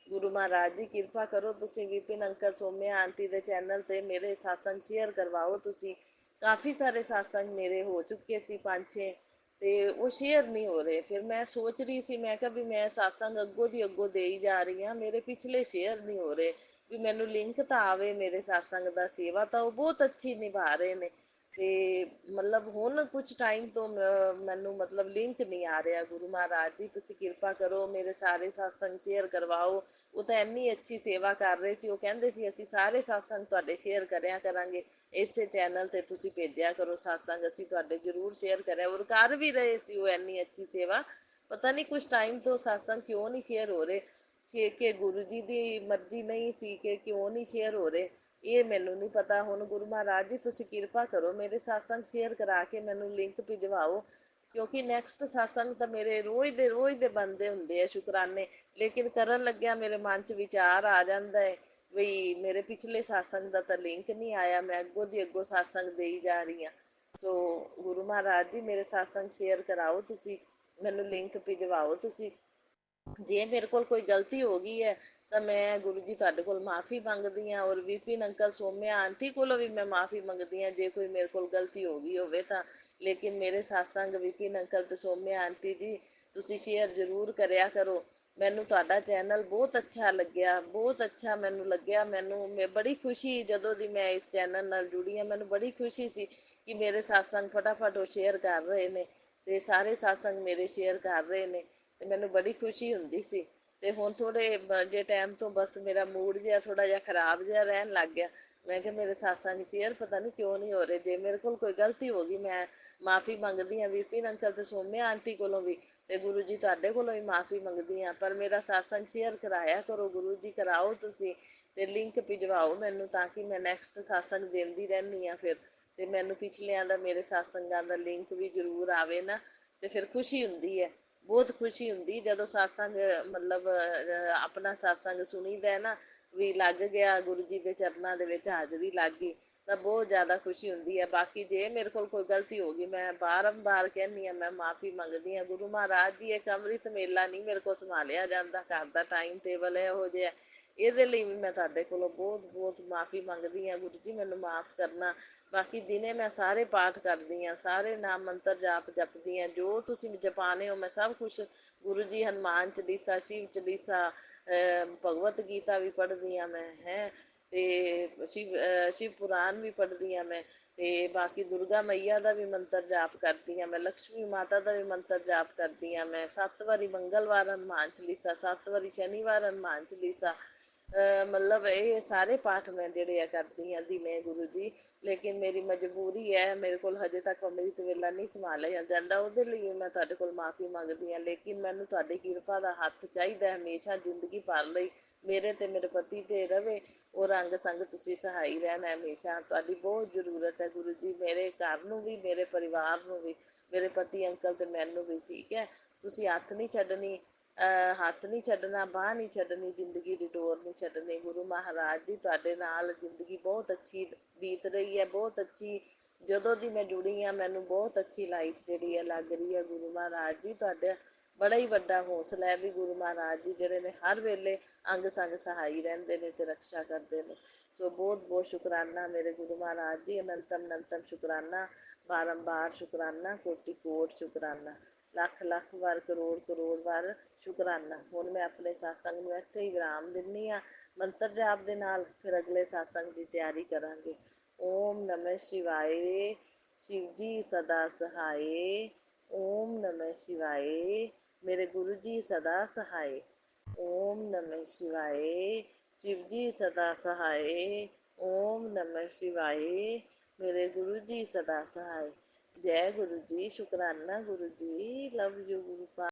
ਗੁਰੂ ਮਹਾਰਾਜ ਜੀ ਕਿਰਪਾ ਕਰੋ, ਤੁਸੀਂ ਵਿਪਿਨ ਅੰਕਲ ਸੋਮਿਆ ਆਂਟੀ ਦੇ ਚੈਨਲ 'ਤੇ ਮੇਰੇ ਸਾਸੰਗ ਸ਼ੇਅਰ ਕਰਵਾਓ। ਤੁਸੀਂ ਕਾਫੀ ਸਾਰੇ ਸਾਸੰਗ ਮੇਰੇ ਹੋ ਚੁੱਕੇ ਸੀ 5-6 ਤੇ ਉਹ ਸ਼ੇਅਰ ਨਹੀਂ ਹੋ ਰਹੇ। ਫਿਰ ਮੈਂ ਸੋਚ ਰਹੀ ਸੀ, ਮੈਂ ਕਿਹਾ ਵੀ ਮੈਂ ਸਾਸੰਗ ਅੱਗੋਂ ਦੀ ਅੱਗੋਂ ਦੇਈ ਜਾ ਰਹੀ ਹਾਂ, ਮੇਰੇ ਪਿਛਲੇ ਸ਼ੇਅਰ ਨਹੀਂ ਹੋ ਰਹੇ, ਵੀ ਮੈਨੂੰ ਲਿੰਕ ਤਾਂ ਆਵੇ ਮੇਰੇ ਸਾਸੰਗ ਦਾ। ਸੇਵਾ ਤਾਂ ਉਹ ਬਹੁਤ ਅੱਛੀ ਨਿਭਾ ਰਹੇ ਨੇ ਤੇ ਮਤਲਬ ਹੁਣ ਕੁਛ ਟਾਈਮ ਤੋਂ ਮੈਨੂੰ ਮਤਲਬ ਲਿੰਕ ਨਹੀਂ ਆ ਰਿਹਾ। ਗੁਰੂ ਮਹਾਰਾਜ ਜੀ ਤੁਸੀਂ ਕਿਰਪਾ ਕਰੋ, ਮੇਰੇ ਸਾਰੇ ਸਾਸੰਗ ਸ਼ੇਅਰ ਕਰਵਾਓ। ਉਹ ਤਾਂ ਇੰਨੀ ਅੱਛੀ ਸੇਵਾ ਕਰ ਰਹੇ ਸੀ, ਉਹ ਕਹਿੰਦੇ ਸੀ ਅਸੀਂ ਸਾਰੇ ਸਾਸੰਗ ਤੁਹਾਡੇ ਸ਼ੇਅਰ ਕਰਿਆ ਕਰਾਂਗੇ, ਇਸੇ ਚੈਨਲ 'ਤੇ ਤੁਸੀਂ ਭੇਜਿਆ ਕਰੋ ਸਾਸੰਗ, ਅਸੀਂ ਤੁਹਾਡੇ ਜ਼ਰੂਰ ਸ਼ੇਅਰ ਕਰਿਆ। ਔਰ ਕਰ ਵੀ ਰਹੇ ਸੀ ਉਹ ਇੰਨੀ ਅੱਛੀ ਸੇਵਾ। ਪਤਾ ਨਹੀਂ ਕੁਛ ਟਾਈਮ ਤੋਂ ਸਾਸੰਗ ਕਿਉਂ ਨਹੀਂ ਸ਼ੇਅਰ ਹੋ ਰਹੇ, ਕਿ ਗੁਰੂ ਜੀ ਦੀ ਮਰਜ਼ੀ ਨਹੀਂ ਸੀ ਕਿ ਕਿਉਂ ਨਹੀਂ ਸ਼ੇਅਰ ਹੋ ਰਹੇ, ਇਹ ਮੈਨੂੰ ਨਹੀਂ ਪਤਾ। ਹੁਣ ਗੁਰੂ ਮਹਾਰਾਜ ਜੀ ਤੁਸੀਂ ਕਿਰਪਾ ਕਰੋ, ਮੇਰੇ ਸਾਸੰਗ ਸ਼ੇਅਰ ਕਰਾ ਕੇ ਮੈਨੂੰ ਲਿੰਕ ਭਿਜਵਾਓ, ਕਿਉਂਕਿ ਨੈਕਸਟ ਸਾਸੰਗ ਤਾਂ ਮੇਰੇ ਰੋਜ਼ ਦੇ ਬਣਦੇ ਹੁੰਦੇ ਆ ਸ਼ੁਕਰਾਨੇ। ਲੇਕਿਨ ਕਰਨ ਲੱਗਿਆ ਮੇਰੇ ਮਨ 'ਚ ਵਿਚਾਰ ਆ ਜਾਂਦਾ ਹੈ ਵੀ ਮੇਰੇ ਪਿਛਲੇ ਸਾਸੰਗ ਦਾ ਤਾਂ ਲਿੰਕ ਨਹੀਂ ਆਇਆ, ਮੈਂ ਅੱਗੋਂ ਦੀ ਅੱਗੋਂ ਸਾਸੰਗ ਦੇਈ ਜਾ ਰਹੀ ਹਾਂ। ਸੋ ਗੁਰੂ ਮਹਾਰਾਜ ਜੀ ਮੇਰੇ ਸਾਸੰਗ ਸ਼ੇਅਰ ਕਰਾਓ, ਤੁਸੀਂ ਮੈਨੂੰ ਲਿੰਕ ਭਿਜਵਾਓ। ਤੁਸੀਂ ਜੇ ਮੇਰੇ ਕੋਲ ਕੋਈ ਗਲਤੀ ਹੋ ਗਈ ਹੈ ਤਾਂ ਮੈਂ ਗੁਰੂ ਜੀ ਤੁਹਾਡੇ ਕੋਲ ਮਾफ़ੀ ਮੰਗਦੀ ਹਾਂ, ਔਰ ਵਿਪਿਨ ਅੰਕਲ ਸੋਮਿਆ ਆਂਟੀ ਕੋਲੋਂ ਵੀ ਮੈਂ ਮਾफ़ੀ ਮੰਗਦੀ ਹਾਂ ਜੇ ਕੋਈ ਮੇਰੇ ਕੋਲ ਗਲਤੀ ਹੋ ਗਈ ਹੋਵੇ ਤਾਂ। ਲੇਕਿਨ ਮੇਰੇ ਸਾਸੰਗ ਵਿਪਿਨ ਅੰਕਲ ਤੇ ਸੋਮਿਆ ਆਂਟੀ ਜੀ ਤੁਸੀਂ ਸ਼ੇਅਰ ਜ਼ਰੂਰ ਕਰਿਆ ਕਰੋ। ਮੈਨੂੰ ਤੁਹਾਡਾ ਚੈਨਲ ਬਹੁਤ ਅੱਛਾ ਲੱਗਿਆ, ਬਹੁਤ ਅੱਛਾ ਮੈਨੂੰ ਲੱਗਿਆ। ਮੈਂ ਬੜੀ ਖੁਸ਼ੀ ਜਦੋਂ ਦੀ ਮੈਂ ਇਸ ਚੈਨਲ ਨਾਲ ਜੁੜੀ ਹਾਂ, ਮੈਨੂੰ ਬੜੀ ਖੁਸ਼ੀ ਸੀ ਕਿ ਮੇਰੇ ਸਾਸੰਗ ਫਟਾਫਟ ਉਹ ਸ਼ੇਅਰ ਕਰ ਰਹੇ ਨੇ ਤੇ ਸਾਰੇ ਸਾਸੰਗ ਮੇਰੇ ਸ਼ੇਅਰ ਕਰ ਰਹੇ ਨੇ ਤੇ ਮੈਨੂੰ ਬੜੀ ਖੁਸ਼ੀ ਹੁੰਦੀ ਸੀ। ਤੇ ਹੁਣ ਥੋੜ੍ਹੇ ਜੇ ਟਾਈਮ ਤੋਂ ਬਸ ਮੇਰਾ ਮੂਡ ਜਿਹਾ ਥੋੜ੍ਹਾ ਜਿਹਾ ਖ਼ਰਾਬ ਜਿਹਾ ਰਹਿਣ ਲੱਗ ਗਿਆ। ਮੈਂ ਕਿਹਾ ਮੇਰੇ ਸਾਸੰਗ ਸ਼ੇਅਰ ਪਤਾ ਨਹੀਂ ਕਿਉਂ ਨਹੀਂ ਹੋ ਰਹੇ। ਜੇ ਮੇਰੇ ਕੋਲ ਕੋਈ ਗਲਤੀ ਹੋ ਗਈ ਮੈਂ ਮਾਫ਼ੀ ਮੰਗਦੀ ਹਾਂ ਵਿਪਿਨ ਅੰਕਲ ਤੇ ਸੋਮਿਆ ਆਂਟੀ ਕੋਲੋਂ ਵੀ, ਤੇ ਗੁਰੂ ਜੀ ਤੁਹਾਡੇ ਕੋਲੋਂ ਵੀ ਮਾਫ਼ੀ ਮੰਗਦੀ ਹਾਂ। ਪਰ ਮੇਰਾ ਸਾਸੰਗ ਸ਼ੇਅਰ ਕਰਾਇਆ ਕਰੋ ਗੁਰੂ ਜੀ, ਕਰਾਓ ਤੁਸੀਂ ਤੇ ਲਿੰਕ ਭਿਜਵਾਓ ਮੈਨੂੰ, ਤਾਂ ਕਿ ਮੈਂ ਨੈਕਸਟ ਸਾਸੰਗ ਦਿੰਦੀ ਰਹਿੰਦੀ ਹਾਂ ਫਿਰ, ਤੇ ਮੈਨੂੰ ਪਿਛਲਿਆਂ ਦਾ ਮੇਰੇ ਸਾਸੰਗਾਂ ਦਾ ਲਿੰਕ ਵੀ ਜ਼ਰੂਰ ਆਵੇ ਨਾ, ਤੇ ਫਿਰ ਖੁਸ਼ੀ ਹੁੰਦੀ ਹੈ, ਬਹੁਤ ਖੁਸ਼ੀ ਹੁੰਦੀ ਜਦੋਂ ਸਾਸੰਗ ਮਤਲਬ ਆਪਣਾ ਸਾਸੰਗ ਸੁਣੀਦਾ ਨਾ, ਵੀ ਲੱਗ ਗਿਆ ਗੁਰੂ ਜੀ ਦੇ ਚਰਨਾਂ ਦੇ ਵਿੱਚ ਹਾਜ਼ਰੀ ਲੱਗ ਗਈ ਤਾਂ ਬਹੁਤ ਜ਼ਿਆਦਾ ਖੁਸ਼ੀ ਹੁੰਦੀ ਹੈ। ਬਾਕੀ ਜੇ ਮੇਰੇ ਕੋਲ ਕੋਈ ਗਲਤੀ ਹੋ ਗਈ, ਮੈਂ ਬਾਰੰਬਾਰ ਕਹਿੰਦੀ ਹਾਂ, ਮੈਂ ਮਾफ़ੀ ਮੰਗਦੀ ਹਾਂ। ਗੁਰੂ ਮਹਾਰਾਜ ਜੀ, ਇੱਕ ਅੰਮ੍ਰਿਤ ਮੇਲਾ ਨਹੀਂ ਮੇਰੇ ਕੋਲ ਸੰਭਾਲਿਆ ਜਾਂਦਾ, ਘਰ ਦਾ ਟਾਈਮ ਟੇਬਲ ਇਹੋ ਜਿਹਾ, ਇਹਦੇ ਲਈ ਵੀ ਮੈਂ ਤੁਹਾਡੇ ਕੋਲੋਂ ਬਹੁਤ ਬਹੁਤ ਮਾफ़ੀ ਮੰਗਦੀ ਹਾਂ। ਗੁਰੂ ਜੀ ਮੈਨੂੰ ਮਾफ़ ਕਰਨਾ। ਬਾਕੀ ਦਿਨੇ ਮੈਂ ਸਾਰੇ ਪਾਠ ਕਰਦੀ ਹਾਂ, ਸਾਰੇ ਨਾਮ ਮੰਤਰ ਜਾਪ ਜਪਦੀ ਹਾਂ, ਜੋ ਤੁਸੀਂ ਜਪਾਣੇ ਹੋ ਮੈਂ ਸਭ ਕੁਛ, ਗੁਰੂ ਜੀ ਹਨੂੰਮਾਨ ਚਾਲੀਸਾ, ਸ਼ਿਵ ਚਾਲੀਸਾ, ਭਗਵਤ ਗੀਤਾ ਵੀ ਪੜ੍ਹਦੀ ਹਾਂ ਮੈਂ, ਅਤੇ ਸ਼ਿਵ ਪੁਰਾਣ ਵੀ ਪੜ੍ਹਦੀ ਹਾਂ ਮੈਂ, ਅਤੇ ਬਾਕੀ ਦੁਰਗਾ ਮਈਆ ਦਾ ਵੀ ਮੰਤਰ ਜਾਪ ਕਰਦੀ ਹਾਂ ਮੈਂ, ਲਕਸ਼ਮੀ ਮਾਤਾ ਦਾ ਵੀ ਮੰਤਰ ਜਾਪ ਕਰਦੀ ਹਾਂ ਮੈਂ, 7 ਵਾਰੀ ਮੰਗਲਵਾਰ ਹਨੂੰਮਾਨ ਚਾਲੀਸਾ, 7 ਵਾਰੀ ਸ਼ਨੀਵਾਰ ਹਨੂੰਮਾਨ ਚਾਲੀਸਾ, ਮਤਲਬ ਇਹ ਸਾਰੇ ਪਾਠ ਮੈਂ ਜਿਹੜੇ ਆ ਕਰਦੀ ਹਾਂ ਦਿਨੇ ਗੁਰੂ ਜੀ। ਲੇਕਿਨ ਮੇਰੀ ਮਜਬੂਰੀ ਹੈ, ਮੇਰੇ ਕੋਲ ਹਜੇ ਤੱਕ ਅੰਮ੍ਰਿਤ ਵੇਲਾ ਨਹੀਂ ਸੰਭਾਲਿਆ ਜਾਂਦਾ, ਉਹਦੇ ਲਈ ਵੀ ਮੈਂ ਤੁਹਾਡੇ ਕੋਲ ਮਾफ़ੀ ਮੰਗਦੀ ਹਾਂ। ਲੇਕਿਨ ਮੈਨੂੰ ਤੁਹਾਡੀ ਕਿਰਪਾ ਦਾ ਹੱਥ ਚਾਹੀਦਾ ਹਮੇਸ਼ਾ ਜ਼ਿੰਦਗੀ ਭਰ ਲਈ, ਮੇਰੇ ਅਤੇ ਮੇਰੇ ਪਤੀ 'ਤੇ ਰਵੇ, ਉਹ ਰੰਗ ਸੰਗ ਤੁਸੀਂ ਸਹਾਈ ਰਹਿਣਾ ਹਮੇਸ਼ਾ। ਤੁਹਾਡੀ ਬਹੁਤ ਜ਼ਰੂਰਤ ਹੈ ਗੁਰੂ ਜੀ, ਮੇਰੇ ਘਰ ਨੂੰ ਵੀ, ਮੇਰੇ ਪਰਿਵਾਰ ਨੂੰ ਵੀ, ਮੇਰੇ ਪਤੀ ਅੰਕਲ ਅਤੇ ਮੈਨੂੰ ਵੀ, ਠੀਕ ਹੈ। ਤੁਸੀਂ ਹੱਥ ਨਹੀਂ ਛੱਡਣੀ, ਹੱਥ ਨਹੀਂ ਛੱਡਣਾ, ਬਾਂਹ ਨਹੀਂ ਛੱਡਣੀ, ਜ਼ਿੰਦਗੀ ਦੀ ਡੋਰ ਨਹੀਂ ਛੱਡਣੀ। ਗੁਰੂ ਮਹਾਰਾਜ ਜੀ ਤੁਹਾਡੇ ਨਾਲ ਜ਼ਿੰਦਗੀ ਬਹੁਤ ਅੱਛੀ ਬੀਤ ਰਹੀ ਹੈ, ਬਹੁਤ ਅੱਛੀ, ਜਦੋਂ ਦੀ ਮੈਂ ਜੁੜੀ ਹਾਂ ਮੈਨੂੰ ਬਹੁਤ ਅੱਛੀ ਲਾਈਫ ਜਿਹੜੀ ਹੈ ਲੱਗ ਰਹੀ ਹੈ। ਗੁਰੂ ਮਹਾਰਾਜ ਜੀ ਤੁਹਾਡਾ ਬੜਾ ਹੀ ਵੱਡਾ ਹੌਸਲਾ ਹੈ ਵੀ ਗੁਰੂ ਮਹਾਰਾਜ ਜੀ ਜਿਹੜੇ ਨੇ ਹਰ ਵੇਲੇ ਅੰਗ ਸੰਗ ਸਹਾਈ ਰਹਿੰਦੇ ਨੇ ਅਤੇ ਰਕਸ਼ਾ ਕਰਦੇ ਨੇ। ਸੋ ਬਹੁਤ ਬਹੁਤ ਸ਼ੁਕਰਾਨਾ ਮੇਰੇ ਗੁਰੂ ਮਹਾਰਾਜ ਜੀ, ਅਨੰਤਮ ਅਨੰਤਮ ਸ਼ੁਕਰਾਨਾ, ਬਾਰੰਬਾਰ ਸ਼ੁਕਰਾਨਾ, ਕੋਟि ਕੋਟ ਸ਼ੁਕਰਾਨਾ, ਲੱਖ ਲੱਖ ਵਾਰ, ਕਰੋੜ ਕਰੋੜ ਵਾਰ ਸ਼ੁਕਰਾਨਾ। ਹੁਣ ਮੈਂ ਆਪਣੇ ਸਤਸੰਗ ਨੂੰ ਇੱਥੇ ਹੀ ਵਿਰਾਮ ਦਿੰਦੀ ਹਾਂ ਮੰਤਰ ਜਾਪ ਦੇ ਨਾਲ, ਫਿਰ ਅਗਲੇ ਸਤਸੰਗ ਦੀ ਤਿਆਰੀ ਕਰਾਂਗੇ। ਓਮ ਨਮः ਸ਼ਿਵਾਏ, ਸ਼ਿਵ ਜੀ ਸਦਾ ਸਹਾਏ, ਓਮ ਨਮः ਸ਼ਿਵਾਏ, ਮੇਰੇ ਗੁਰੂ ਜੀ ਸਦਾ ਸਹਾਏ, ਓਮ ਨਮः ਸ਼ਿਵਾਏ, ਸ਼ਿਵ ਜੀ ਸਦਾ ਸਹਾਏ, ਓਮ ਨਮः ਸ਼ਿਵਾਏ, ਮੇਰੇ ਗੁਰੂ ਜੀ ਸਦਾ ਸਹਾਏ। ਜੈ ਗੁਰੂ ਜੀ, ਸ਼ੁਕਰਾਨਾ ਗੁਰੂ ਜੀ, ਲਵ ਯੂ ਗੁਰੂ ਪਾ